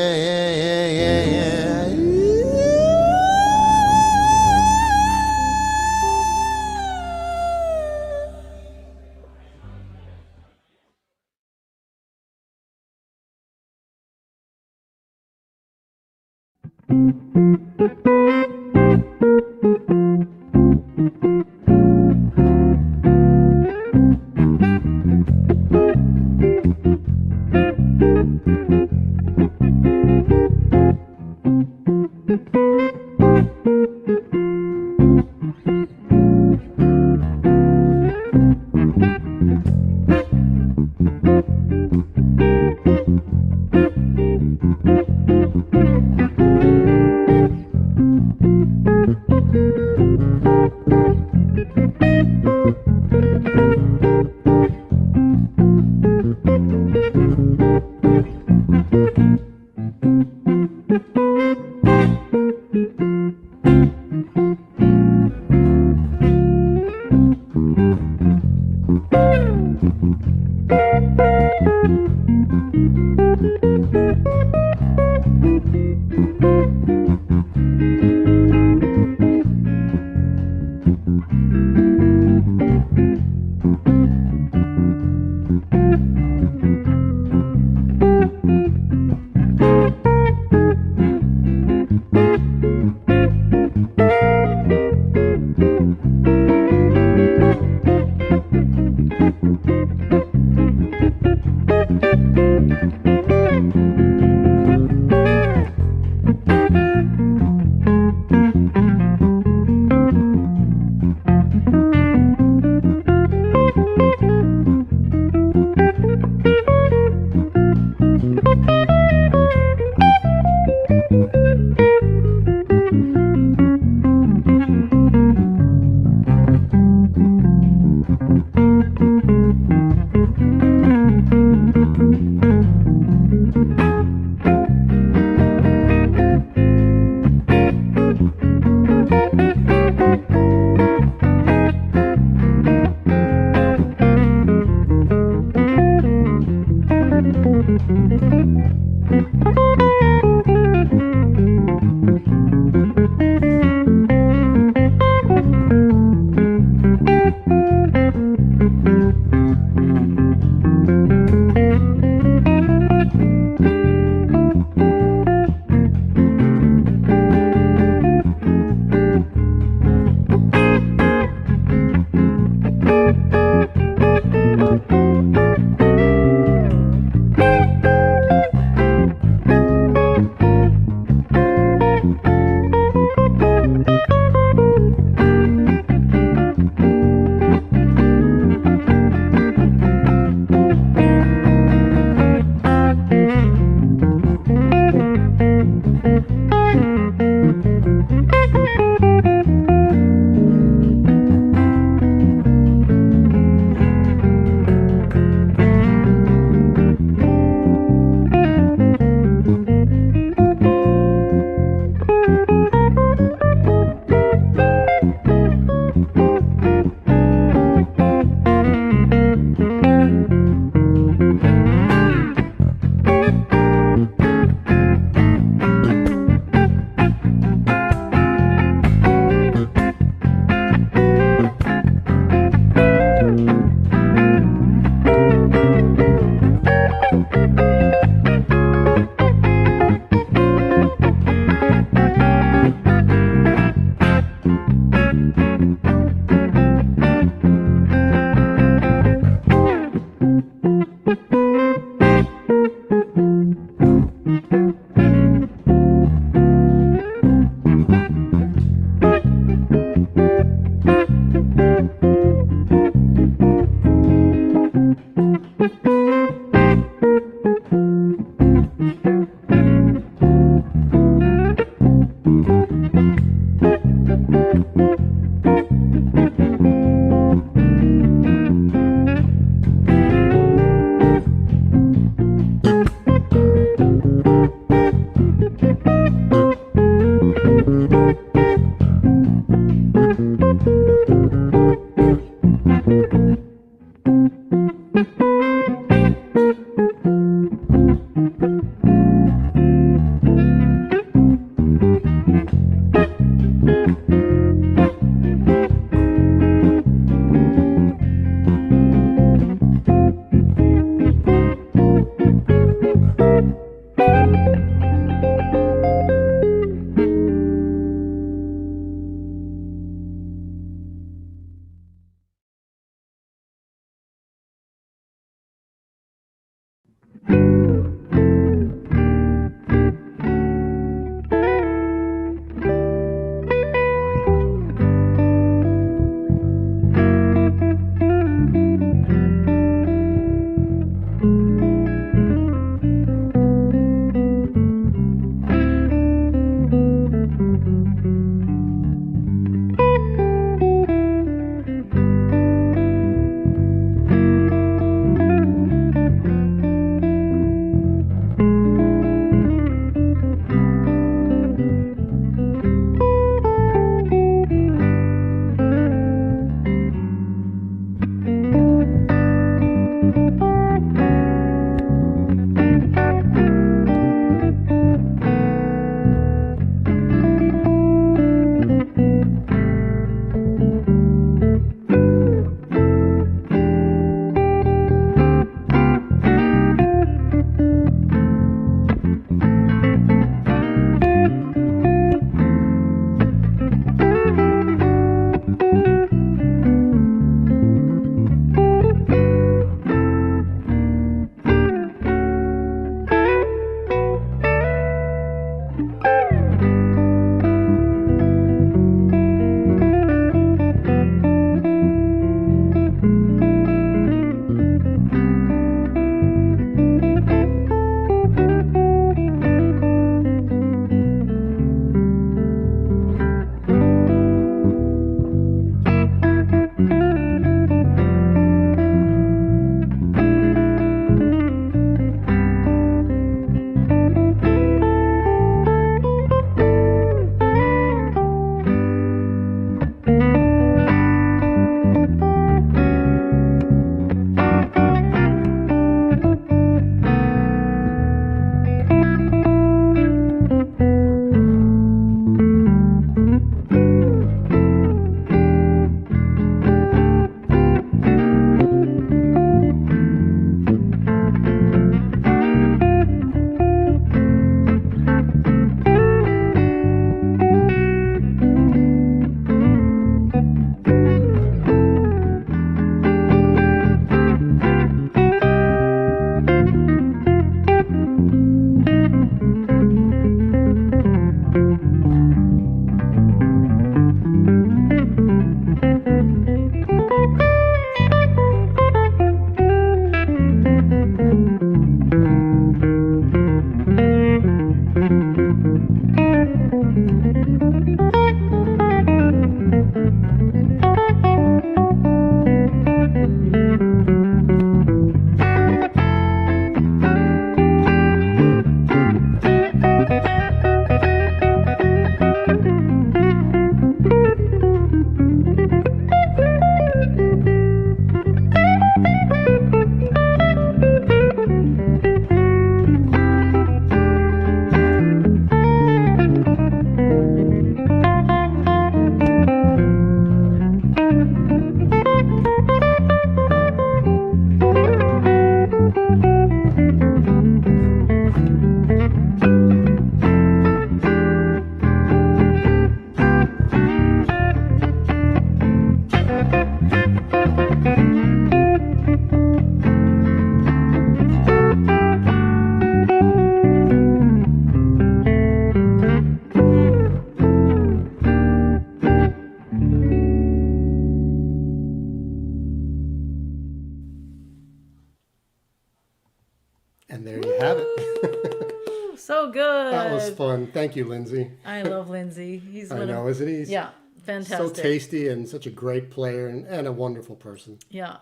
fun. Thank you, Lindsey. I love Lindsey. He's I know, isn't he? Yeah, fantastic. So tasty and such a great player and a wonderful person. Yeah,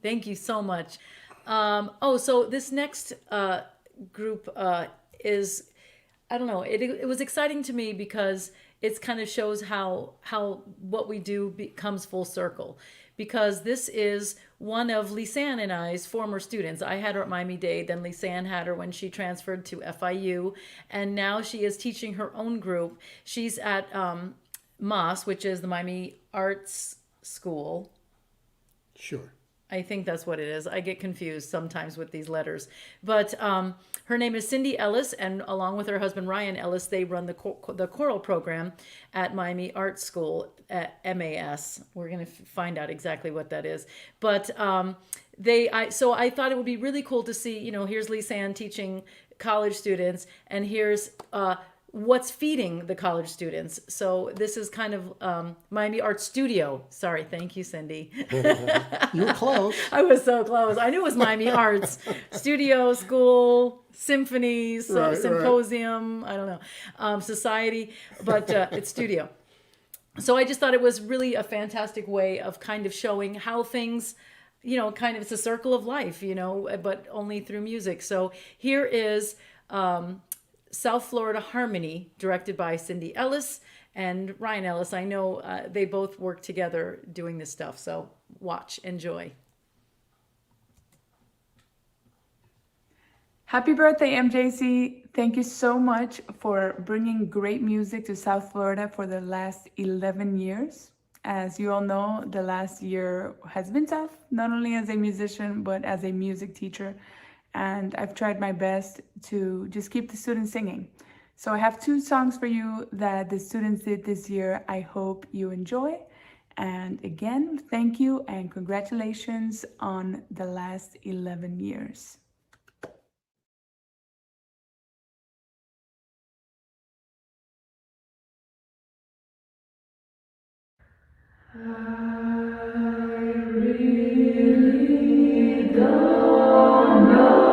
thank you so much. So this next group is, I don't know, it was exciting to me because it kind of shows how what we do comes full circle. Because this is one of Lisanne and I's former students. I had her at Miami-Dade, then Lisanne had her when she transferred to FIU, and now she is teaching her own group. She's at MAS, which is the Miami Arts School. Sure. I think that's what it is. I get confused sometimes with these letters. But her name is Cindy Ellis, and along with her husband Ryan Ellis, they run the choral program at Miami Arts School at MAS. We're going to find out exactly what that is. But so I thought it would be really cool to see, here's Lisanne teaching college students, and here's what's feeding the college students. So this is kind of Miami Art Studio. Sorry, thank you, Cindy. You were close. I was so close. I knew it was Miami Arts Studio, school, symphonies, symposium, right. I don't know, society, but it's studio. So I just thought it was really a fantastic way of kind of showing how things, kind of it's a circle of life, but only through music. So here is South Florida Harmony, directed by Cindy Ellis and Ryan Ellis. I know they both work together doing this stuff, so watch, enjoy. Happy birthday, MJC. Thank you so much for bringing great music to South Florida for the last 11 years. As you all know, the last year has been tough, not only as a musician, but as a music teacher. And I've tried my best to just keep the students singing. So I have 2 songs for you that the students did this year. I hope you enjoy. And again, thank you and congratulations on the last 11 years. I really don't know.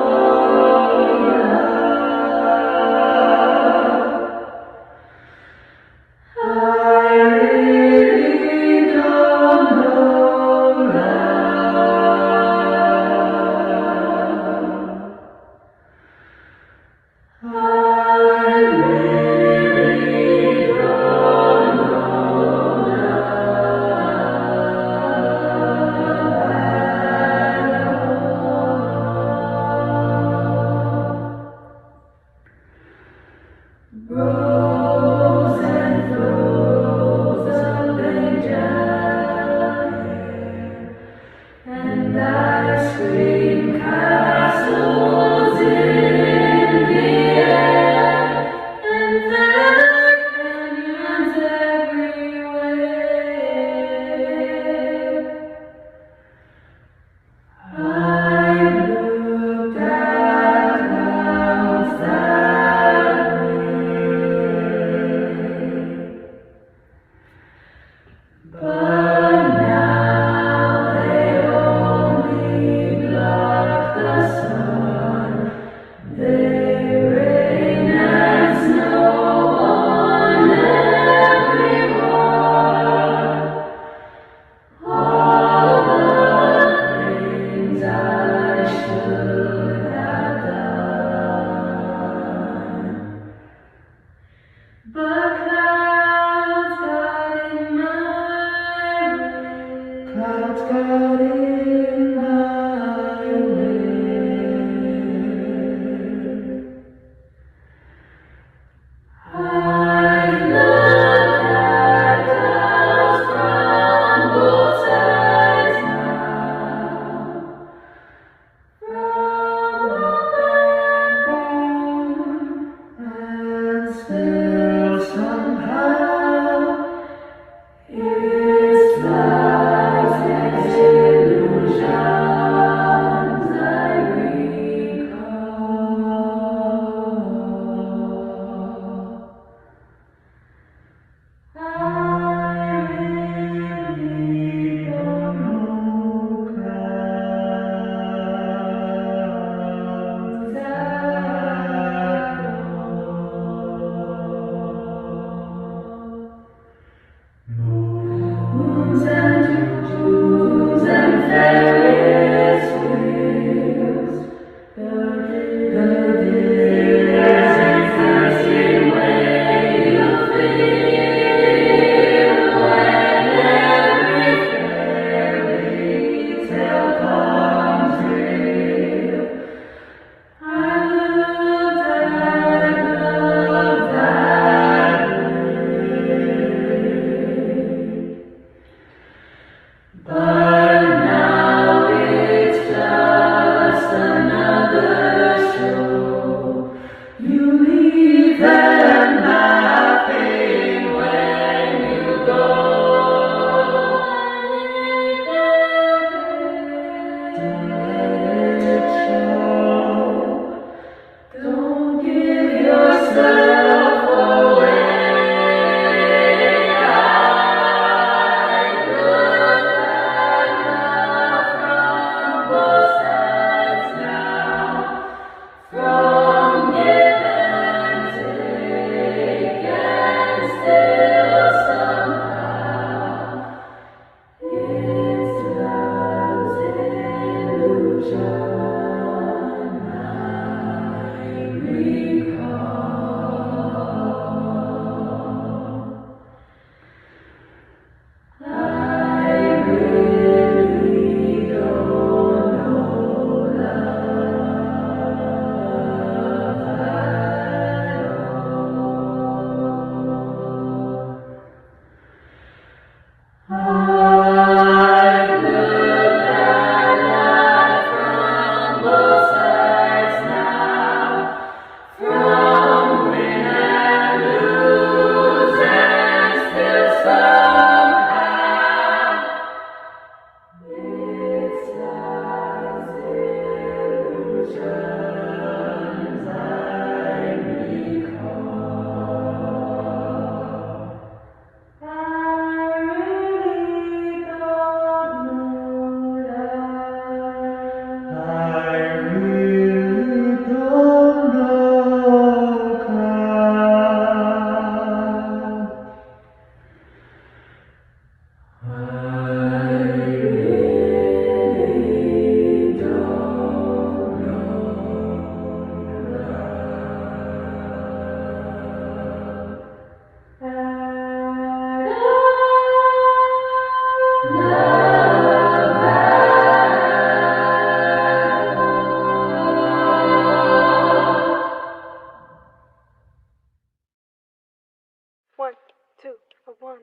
two, a 1, 2.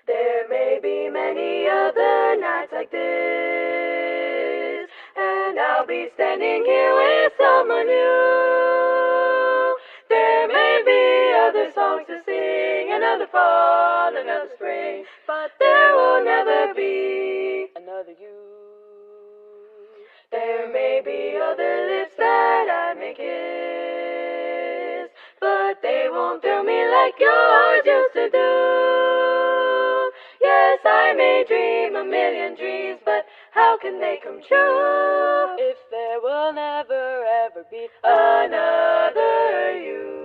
There may be many other nights like this, and I'll be standing here with someone new. There may be other songs to sing, another fall, another spring, but there will never be another you. There may be other lips that I may kiss, but they won't thrill me like yours used to do. Yes, I may dream a million dreams, but how can they come true if there will never ever be another you?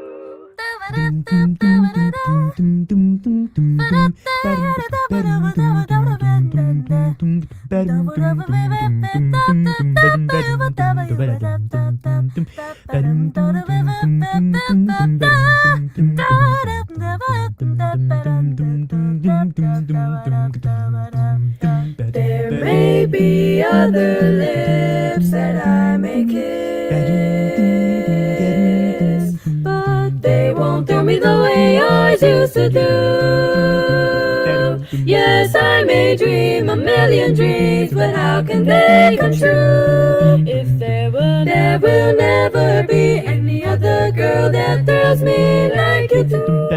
There may be other lips that I may kiss, but they won't thrill me the way yours used to do. Yes, I may dream a million dreams, but how can they come true if there will never be any other girl that thrills me like you do?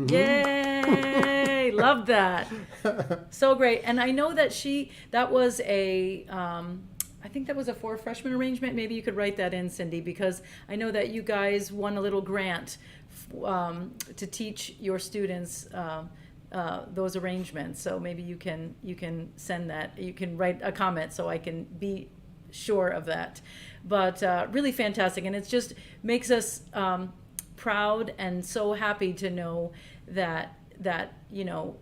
Yay! Love that. So great. And I know that that was a, I think that was a for freshman arrangement. Maybe you could write that in, Cindy, because I know that you guys won a little grant to teach your students those arrangements. So maybe you can send that. You can write a comment so I can be sure of that. But really fantastic. And it just makes us proud and so happy to know that you know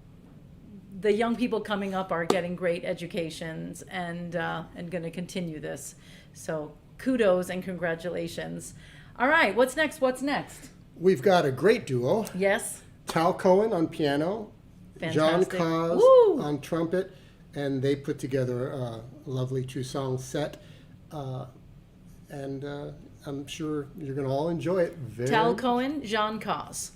the young people coming up are getting great educations and going to continue this. So kudos and congratulations. All right, what's next? We've got a great duo. Yes. Tal Cohen on piano, Fantastic. John Caze Woo! on trumpet, and they put together a lovely 2-song set. And I'm sure you're going to all enjoy it. Tal Cohen, John Caze.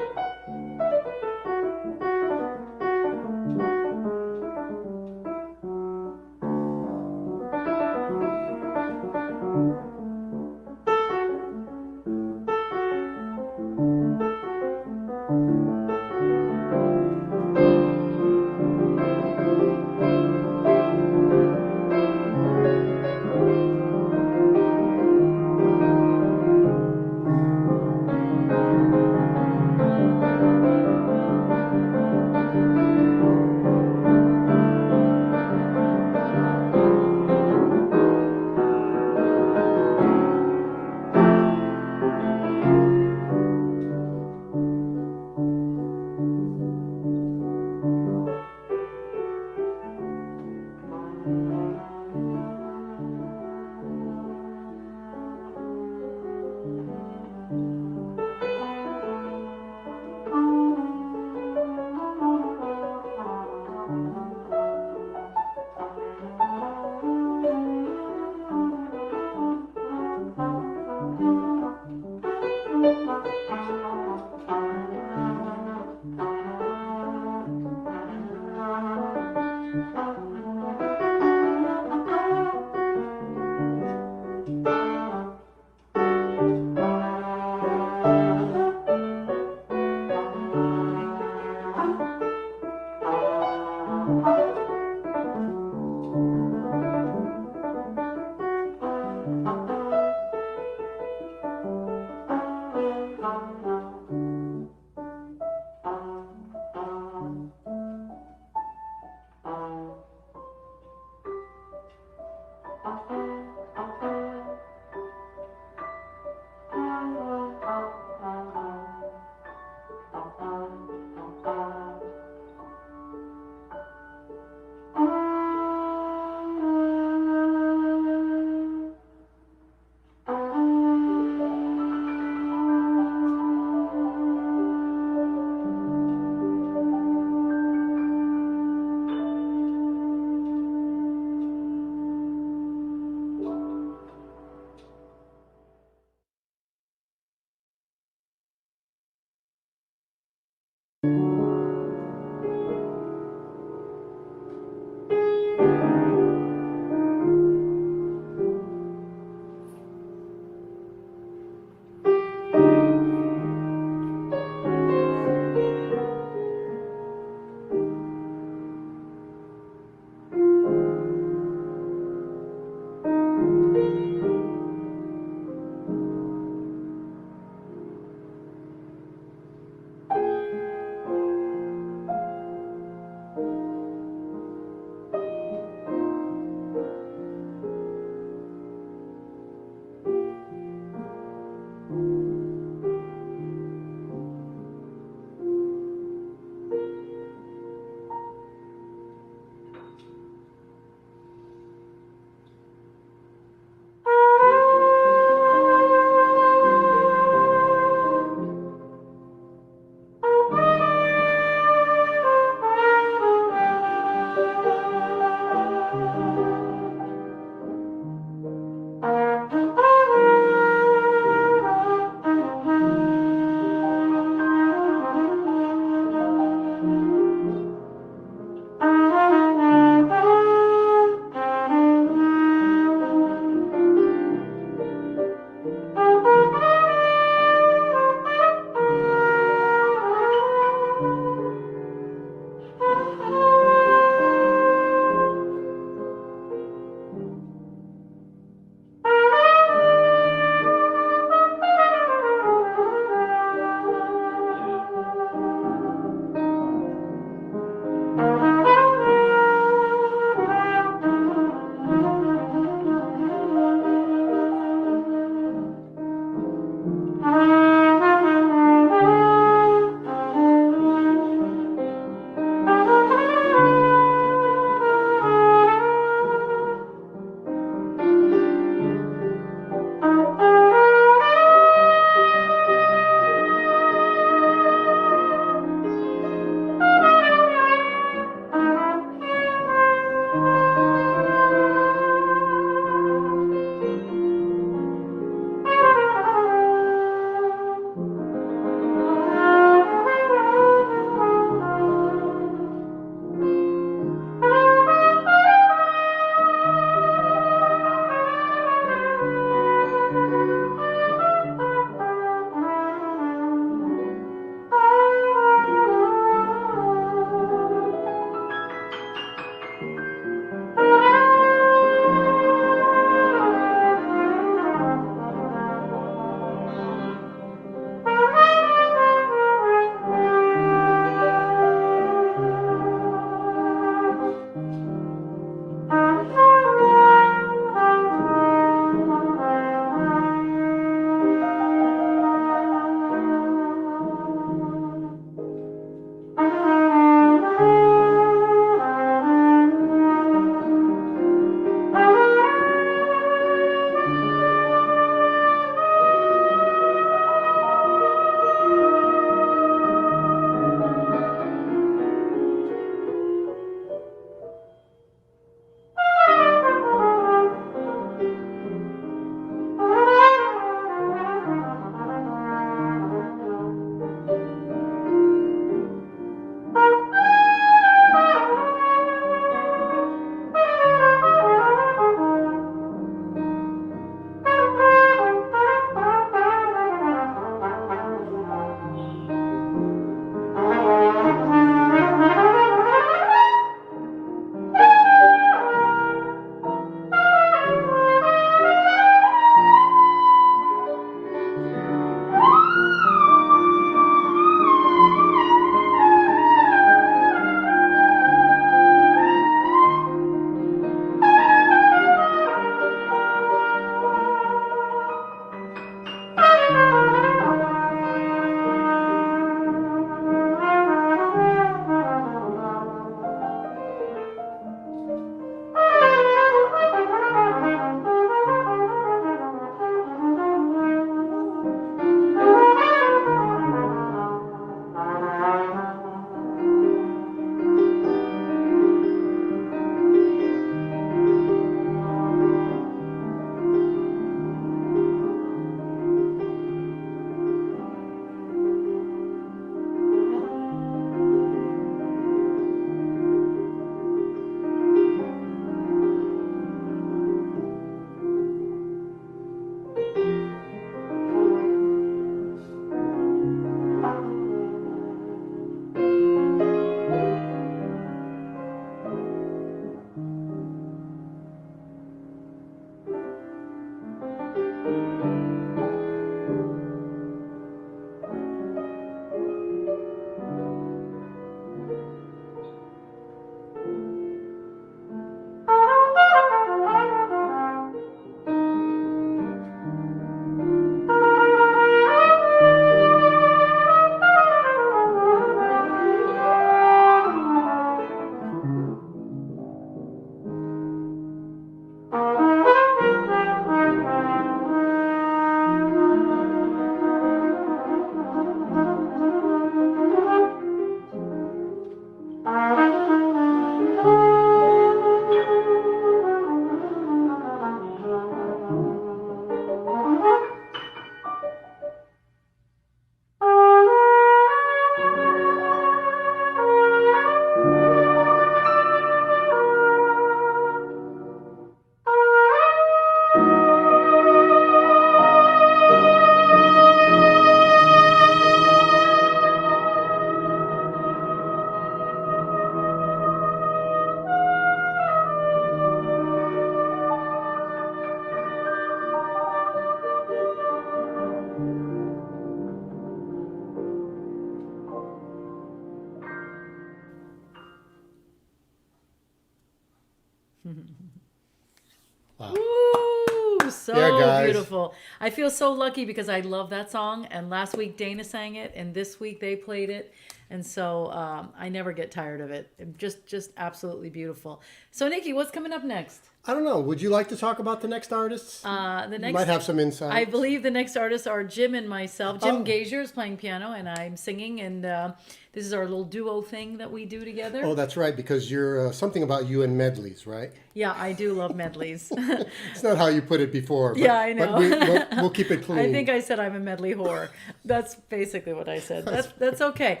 So guys. beautiful. I feel so lucky because I love that song. And last week Dana sang it, and this week they played it. And so I never get tired of it. Just absolutely beautiful. So Nicky, what's coming up next? I don't know. Would you like to talk about the next artists? The next, you might have some insight. I believe the next artists are Jim and myself. Jim Gasior is playing piano, and I'm singing. And this is our little duo thing that we do together. Oh, that's right, because you're something about you and medleys, right? Yeah, I do love medleys. It's not how you put it before. But, yeah, I know. But we'll keep it clean. I think I said I'm a medley whore. That's basically what I said. That's okay.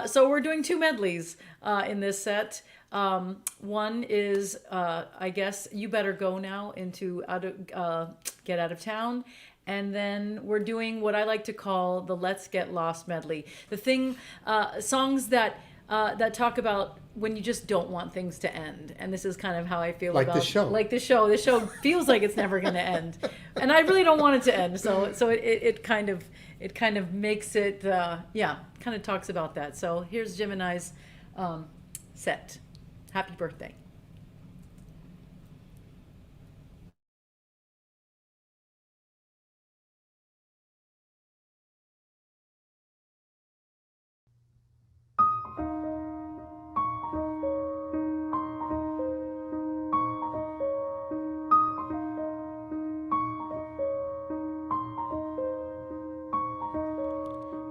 So we're doing 2 medleys in this set. One is, I guess, You Better Go Now into Get Out of Town. And then we're doing what I like to call the Let's Get Lost medley. The thing, songs that talk about when you just don't want things to end. And this is kind of how I feel like about the show. Like the show. The show feels like it's never going to end. And I really don't want it to end. So it kind of makes it, kind of talks about that. So here's Jim and I's set. Happy birthday.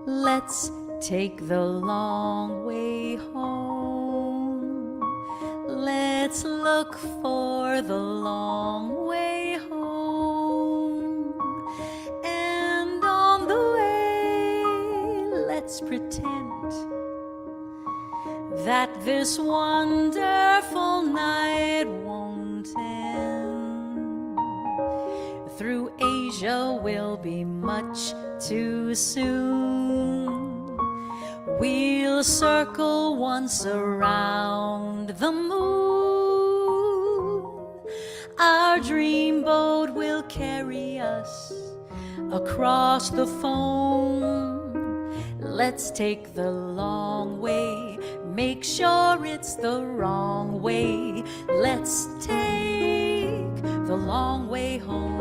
Let's take the long way home. Let's look for the long way home. And on the way, let's pretend that this wonderful night won't end. Through Asia will be much too soon. We'll circle once around the moon. Our dreamboat will carry us across the foam. Let's take the long way, make sure it's the wrong way. Let's take the long way home.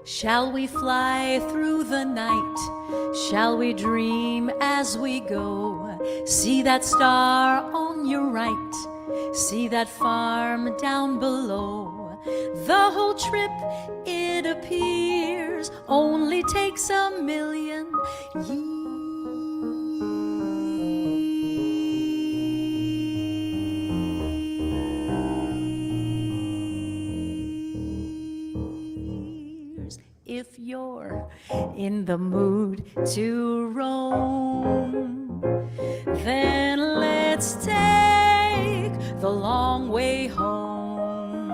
Shall we fly through the night? Shall we dream as we go? See that star on your right, see that farm down below. The whole trip, it appears, only takes 1,000,000 years. If you're in the mood to roam, then let's take the long way home.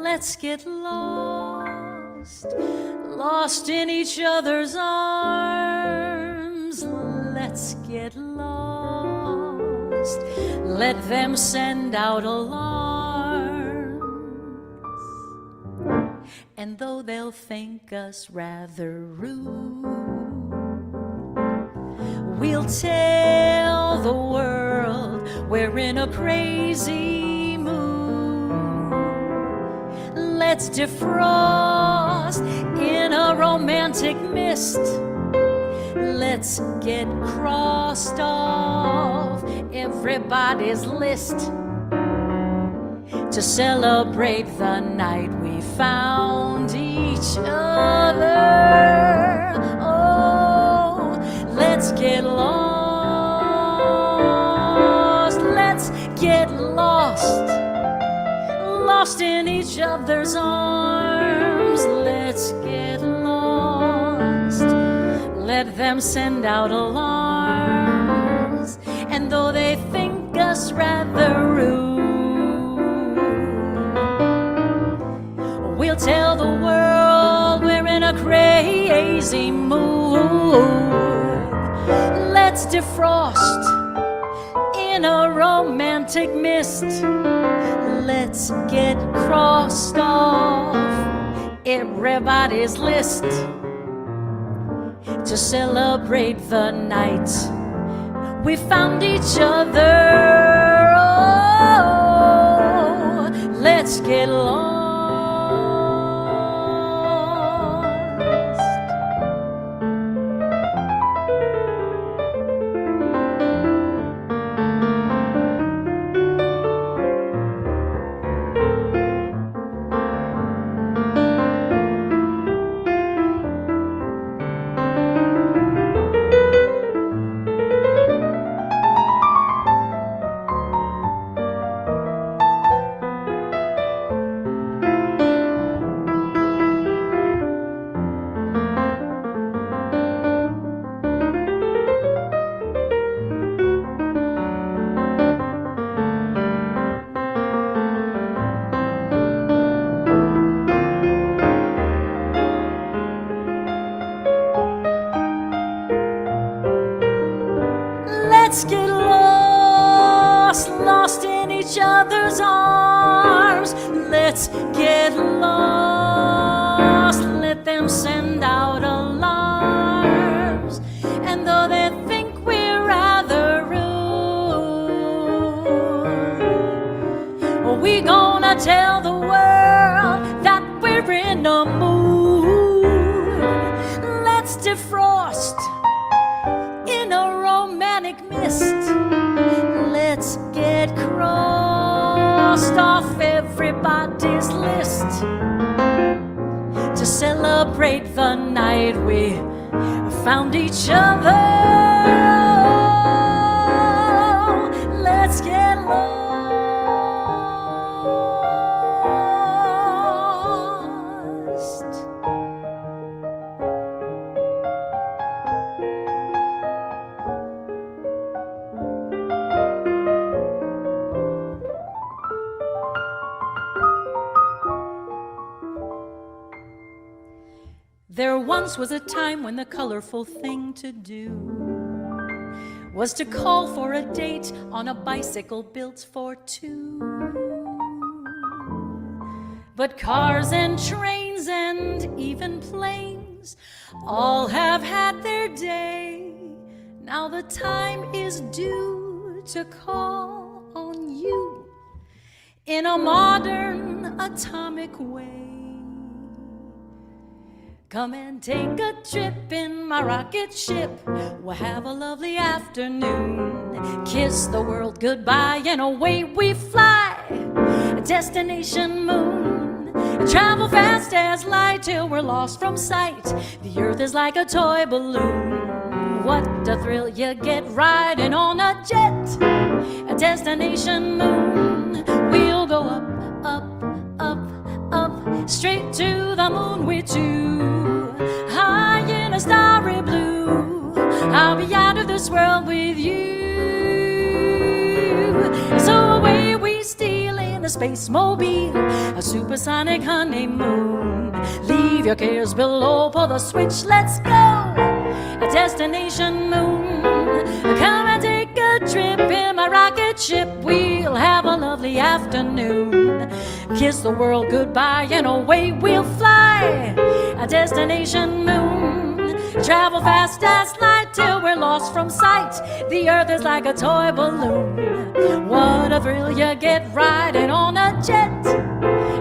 Let's get lost, lost in each other's arms. Let's get lost. Let them send out alarms. And though they'll think us rather rude, we'll tell the world we're in a crazy mood. Let's defrost in a romantic mist. Let's get crossed off everybody's list. to celebrate the night we found each other. Oh, let's get lost. Let's get lost. Lost in each other's arms. Let's get lost. Let them send out alarms. And though they think us rather rude, we'll tell the world we're in a crazy mood. Let's defrost in a romantic mist. Let's get crossed off everybody's list to celebrate the night we found each other. Oh, let's get lost. Let's get lost, lost in each other's arms. Let's get lost, let them send out alarms. And though they think we're rather rude, we gonna tell the world that we're in a mood. Let's defrost in a romantic mist. Let's get crossed off everybody's list to celebrate the night we found each other. Let's get lost. There once was a time when the colorful thing to do was to call for a date on a bicycle built for two. But cars and trains and even planes all have had their day. Now the time is due to call on you in a modern atomic way. Come and take a trip in my rocket ship. We'll have a lovely afternoon. Kiss the world goodbye and away we fly. Destination moon. Travel fast as light till we're lost from sight. The earth is like a toy balloon. What a thrill you get riding on a jet. A destination moon. We'll go up, up, up, up, straight to the moon we two. High in a starry blue, I'll be out of this world with you. So away we steal in a space mobile, a supersonic honeymoon. Leave your cares below, pull the switch, let's go. A destination moon. Come and take a trip in my rocket ship. We'll have a lovely afternoon. Kiss the world goodbye and away we'll fly. A destination moon. Travel fast as light till we're lost from sight. The earth is like a toy balloon. What a thrill you get riding on a jet.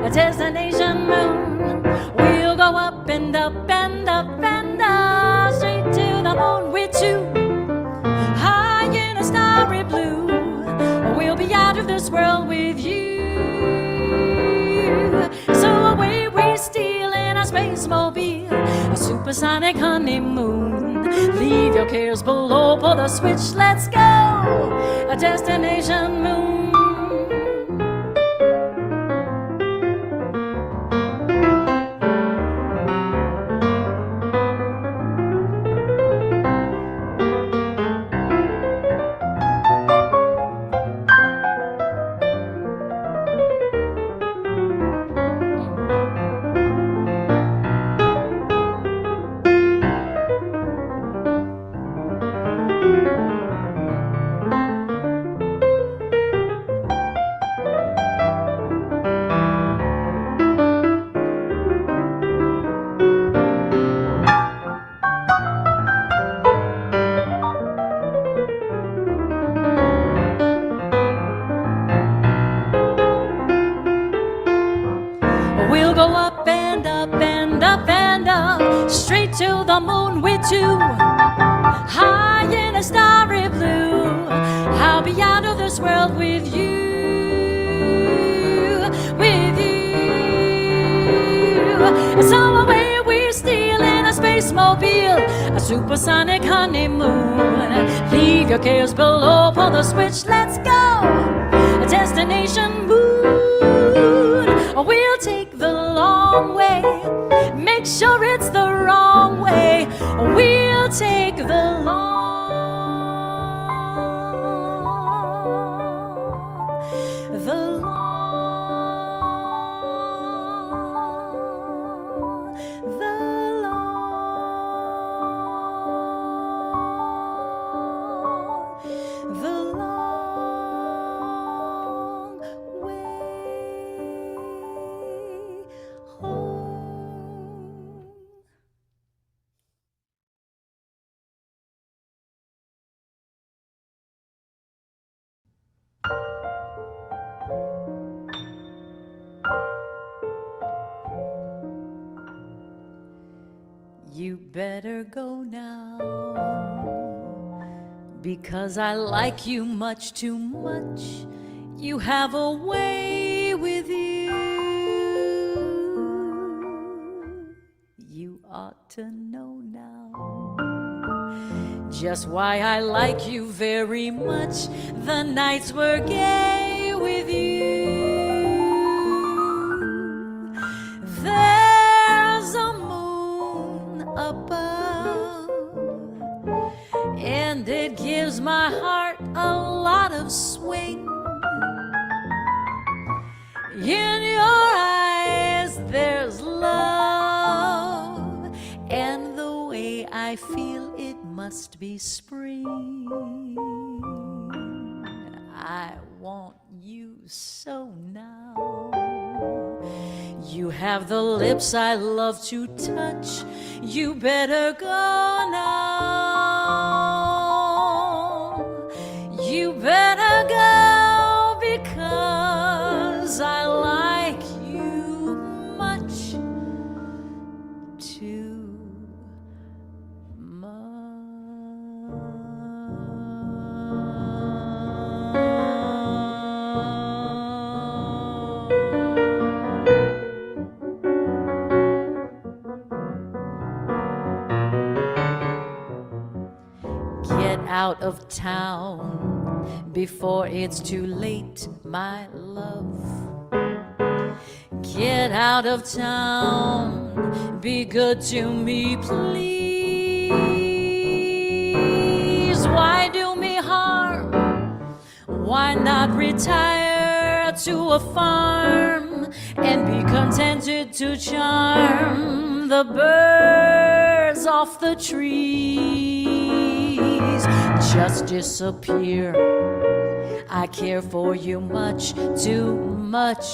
A destination moon. We'll go up and up and up and up, straight to the moon with two. High in a starry blue, we'll be out of this world with you. space mobile, a supersonic honeymoon. Leave your cares below, pull the switch, let's go. A destination moon. To the moon with two, high in a starry blue. I'll be out of this world with you, with you. So away we steal in a space mobile, a supersonic honeymoon. Leave your cares below, pull the switch, let's go. A destination moon. We'll take the long way. Make sure it's the wrong way. We'll take the You better go now, because I like you much too much. You have a way with you. You ought to know now just why I like you very much. The nights were gay with you. There's a moon above, and it gives my heart a lot of swing. In your eyes there's love, and the way I feel it must be spring. I want you so now. You have the lips I love to touch. You better go now. You better go, because I like you much too much. Get out of town before it's too late, my love. Get out of town, be good to me, please. Why do me harm? Why not retire to a farm and be contented to charm the birds off the trees? Just disappear. I care for you much too much.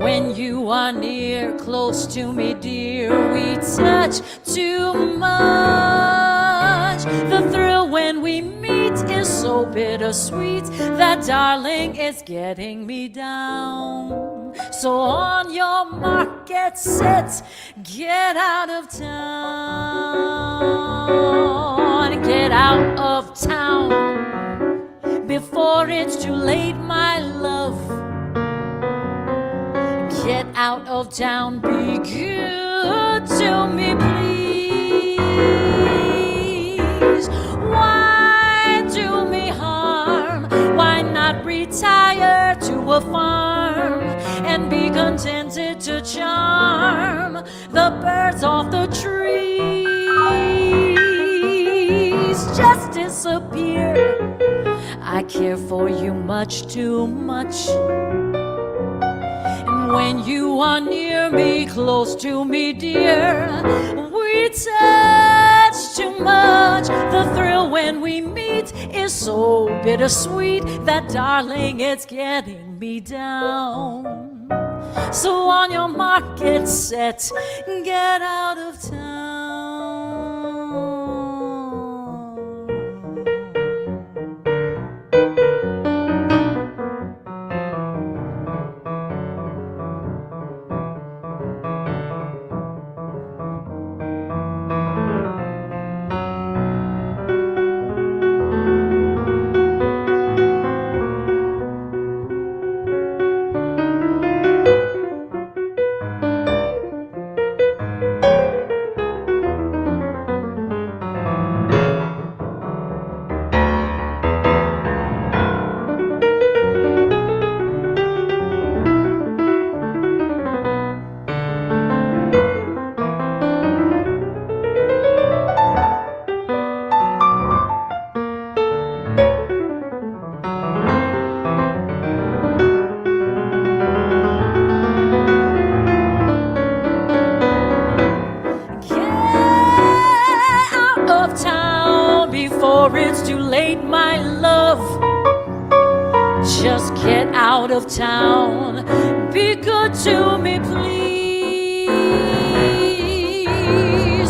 When you are near, close to me, dear, we touch too much. The thrill when we meet is so bittersweet that, darling, it's getting me down. So on your mark, get set, get out of town. Get out of town before it's too late, my love. Get out of town. Be good to me, please. Why do me harm? Why not retire to a farm and be contented to charm the birds off the trees? Just disappear. I care for you much too much. And when you are near me, close to me, dear, we touch too much. The thrill when we meet is so bittersweet that, darling, it's getting me down. So on your mark, get set, get out of town. It's too late, my love. Just get out of town. Be good to me, please.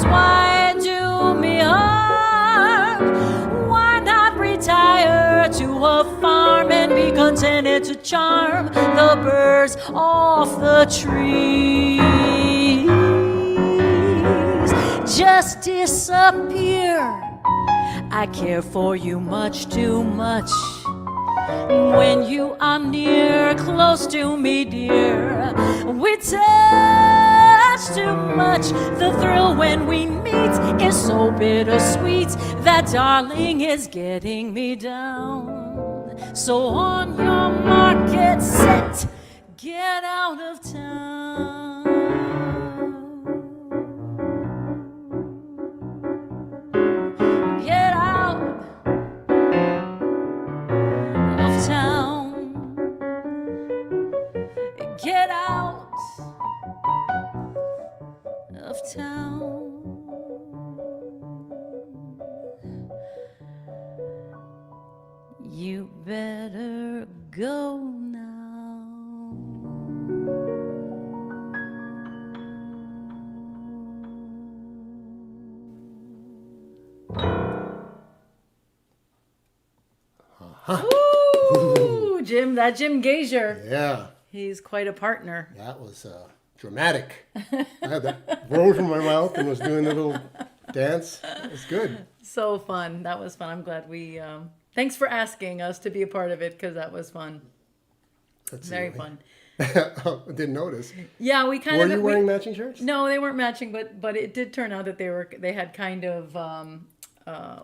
Why do me harm? Why not retire to a farm and be contented to charm the birds off the trees? Just disappear. I care for you much too much. When you are near, close to me, dear, we touch too much. The thrill when we meet is so bittersweet that, darling, is getting me down. So on your mark, get set, get out of town. Get out of town. Get out of town. You better go now. Ooh, Jim, that Jim Gasior. Yeah. He's quite a partner. That was dramatic. I had that roll from my mouth and was doing a little dance. It was good. So fun. That was fun. I'm glad we... thanks for asking us to be a part of it, because that was fun. Very fun. I didn't notice. Yeah, we kind Were of... you wearing matching shirts? No, they weren't matching, but it did turn out that they had kind of...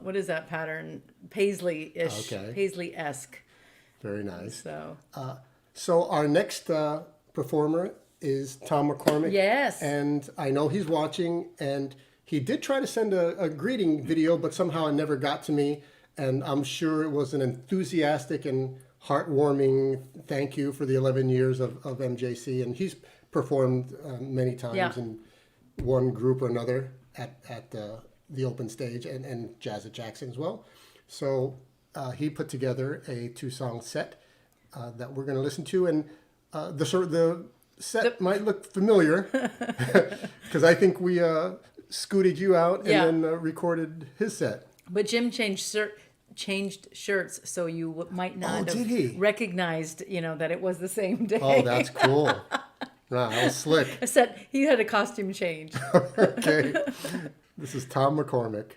what is that pattern? Paisley-ish. Okay. Paisley-esque. Very nice. So our next performer is Tom McCormick. Yes. And I know he's watching, and he did try to send a greeting video, but somehow it never got to me. And I'm sure it was an enthusiastic and heartwarming thank you for the 11 years of MJC. And he's performed many times in one group or another at the open stage and Jazz at Jackson as well. So he put together a 2-song set that we're going to listen to. And the set might look familiar because I think we scooted you out and then recorded his set. But Jim changed shirts, so you might not have recognized, that it was the same day. Oh, that's cool. Wow, that was slick. I said he had a costume change. Okay. This is Tom McCormick.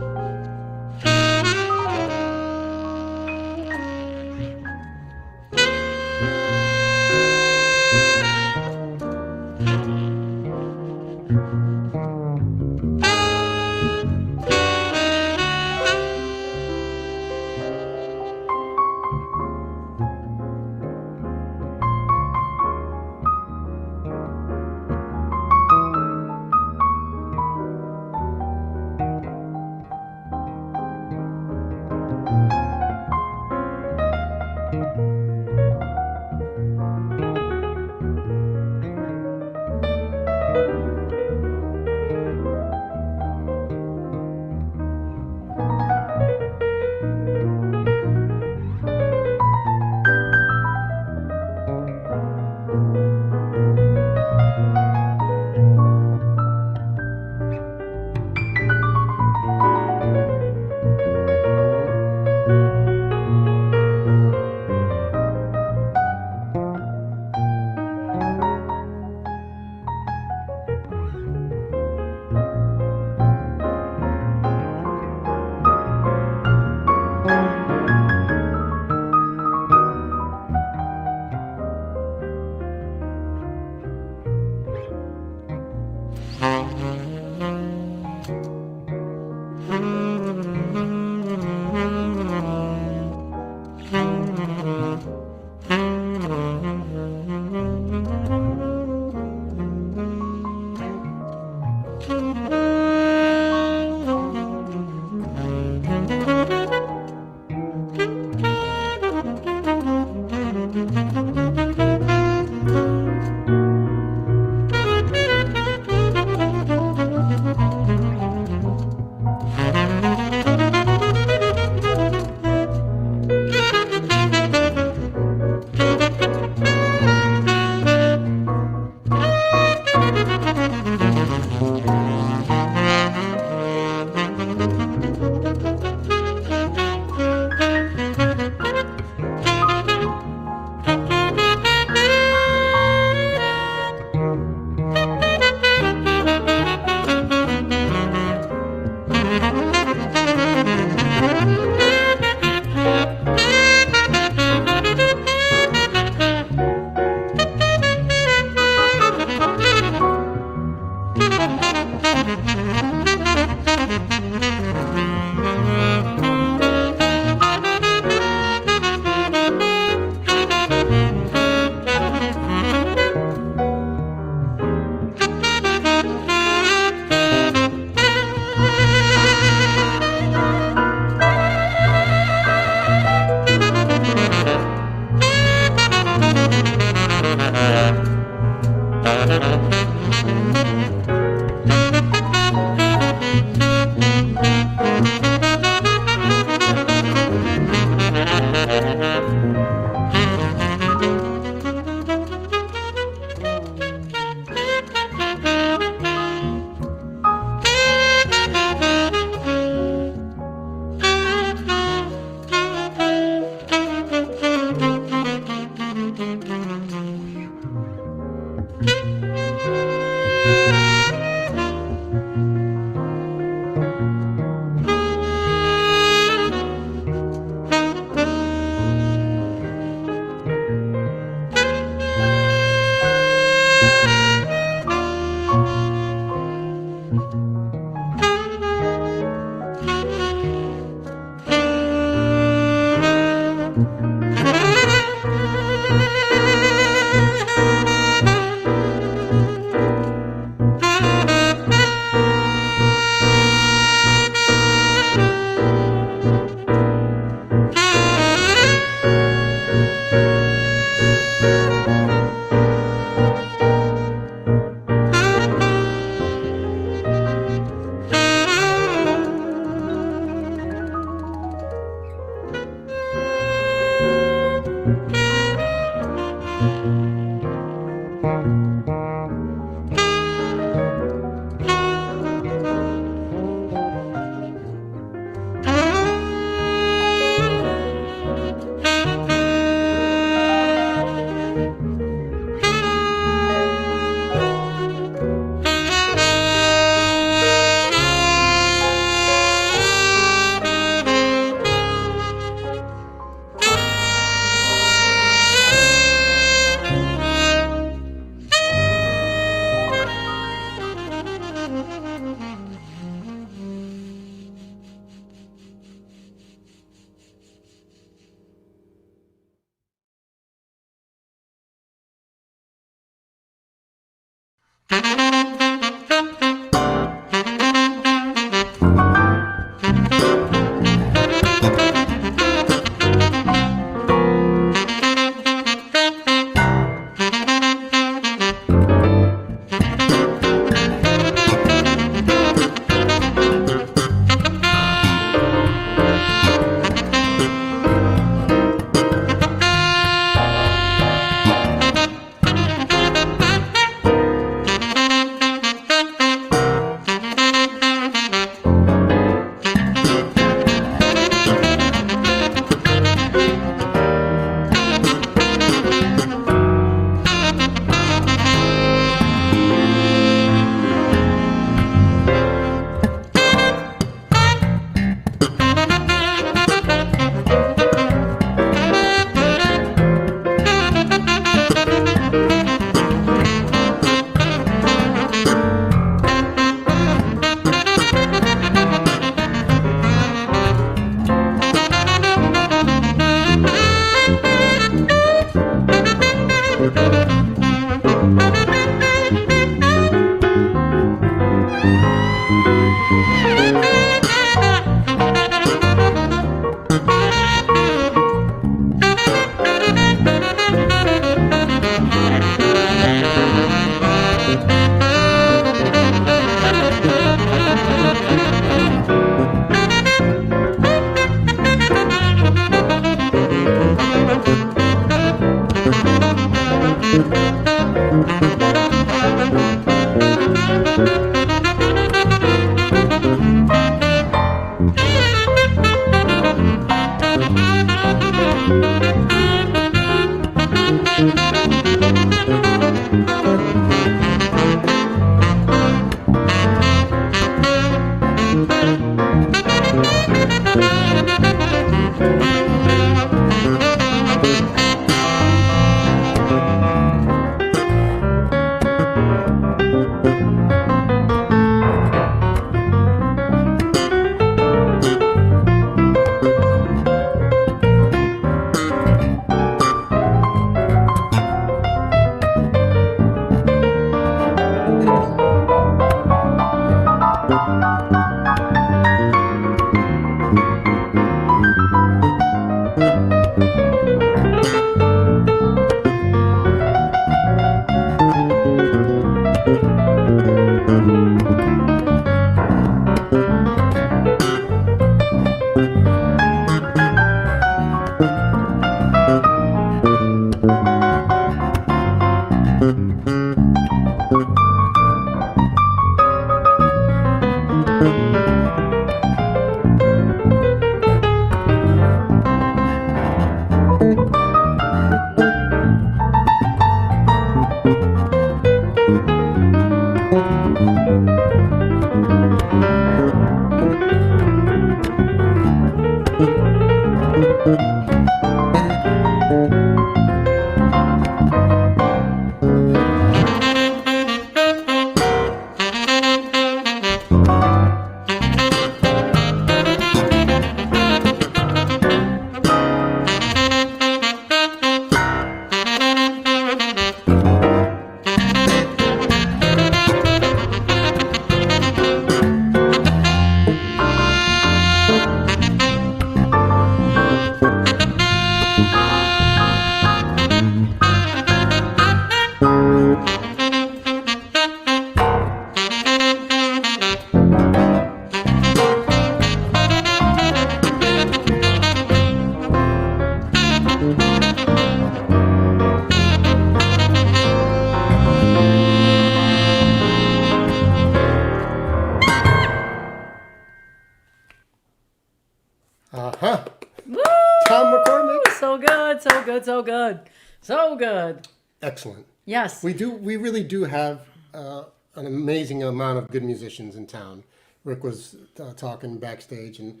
So good. Excellent. Yes. We really do have an amazing amount of good musicians in town. Rick was talking backstage, and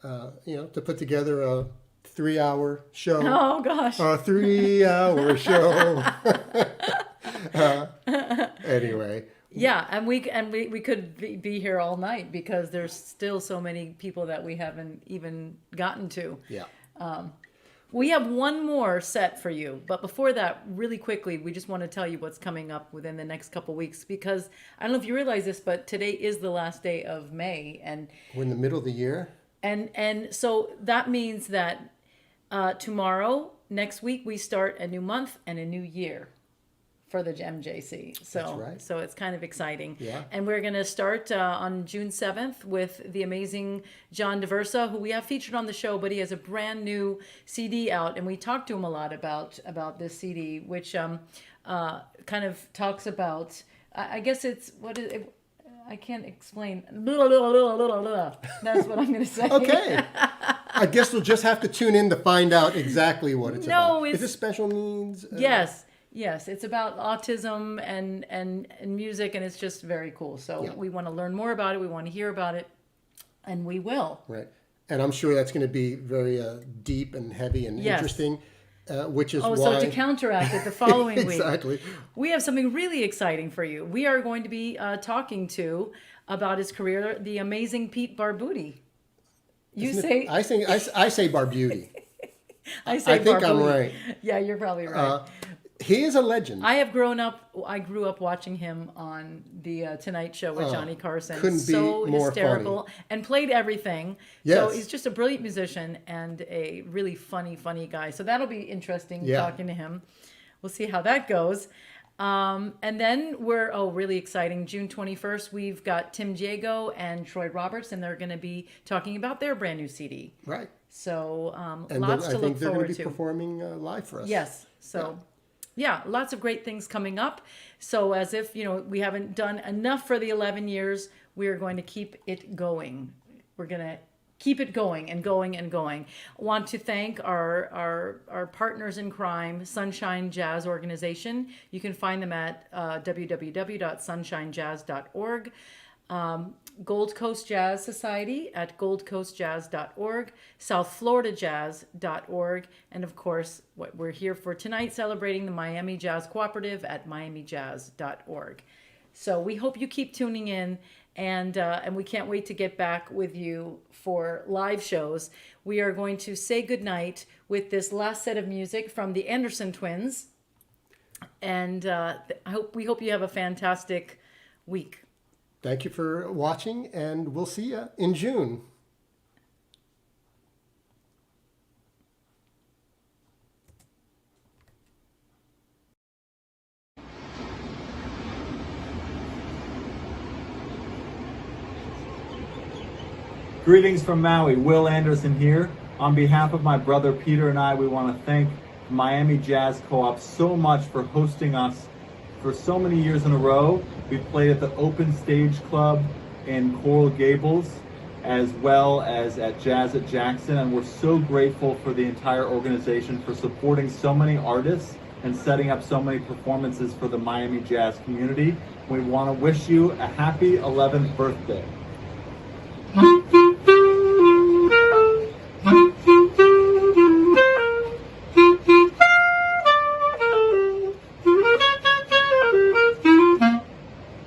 to put together a 3-hour show. Oh gosh. A 3-hour show. Anyway. Yeah, and we could be here all night because there's still so many people that we haven't even gotten to. Yeah. We have one more set for you, but before that, really quickly, we just want to tell you what's coming up within the next couple weeks, because I don't know if you realize this, but today is the last day of May, and we're in the middle of the year. And so that means that tomorrow, next week, we start a new month and a new year for the MJC. So, that's right. So it's kind of exciting. Yeah. And we're going to start on June 7th with the amazing John DeVersa, who we have featured on the show, but he has a brand new CD out. And we talked to him a lot about this CD, which kind of talks about, I guess it's, what is it? I can't explain. That's what I'm going to say. Okay. I guess we'll just have to tune in to find out exactly what it's about. Is it special needs? Yes, it's about autism and music, and it's just very cool. So we want to learn more about it. We want to hear about it, and we will. Right. And I'm sure that's going to be very deep and heavy and interesting, which is why... So to counteract it the following exactly. week, we have something really exciting for you. We are going to be talking to, about his career, the amazing Pete Barbuti. I say Barbuti. I think Barbuti. I'm right. Yeah, you're probably right. He is a legend. I grew up watching him on the Tonight Show with Johnny Carson. Couldn't be more hysterical funny. And played everything. Yes. So he's just a brilliant musician and a really funny guy. So that'll be interesting talking to him. We'll see how that goes. And then we're really exciting. June 21st, we've got Tim Diego and Troy Roberts, and they're going to be talking about their brand new CD. Right. So and lots to look forward to. I think they're going to be performing live for us. Yes. So. Yeah, lots of great things coming up. So as if, we haven't done enough for the 11 years, we are going to keep it going. We're going to keep it going and going and going. I want to thank our partners in crime, Sunshine Jazz Organization. You can find them at www.sunshinejazz.org. Gold Coast Jazz Society at goldcoastjazz.org, southfloridajazz.org, and of course, what we're here for tonight, celebrating the Miami Jazz Cooperative at miamijazz.org. So we hope you keep tuning in, and we can't wait to get back with you for live shows. We are going to say goodnight with this last set of music from the Anderson Twins, and we hope you have a fantastic week. Thank you for watching, and we'll see you in June. Greetings from Maui, Will Anderson here. On behalf of my brother Peter and I, we want to thank Miami Jazz Co-op so much for hosting us for so many years in a row. We've played at the Open Stage Club in Coral Gables, as well as at Jazz at Jackson, and we're so grateful for the entire organization for supporting so many artists and setting up so many performances for the Miami Jazz community. We want to wish you a happy 11th birthday.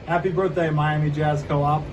Happy birthday, Miami Jazz Co-op.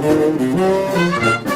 Thank you.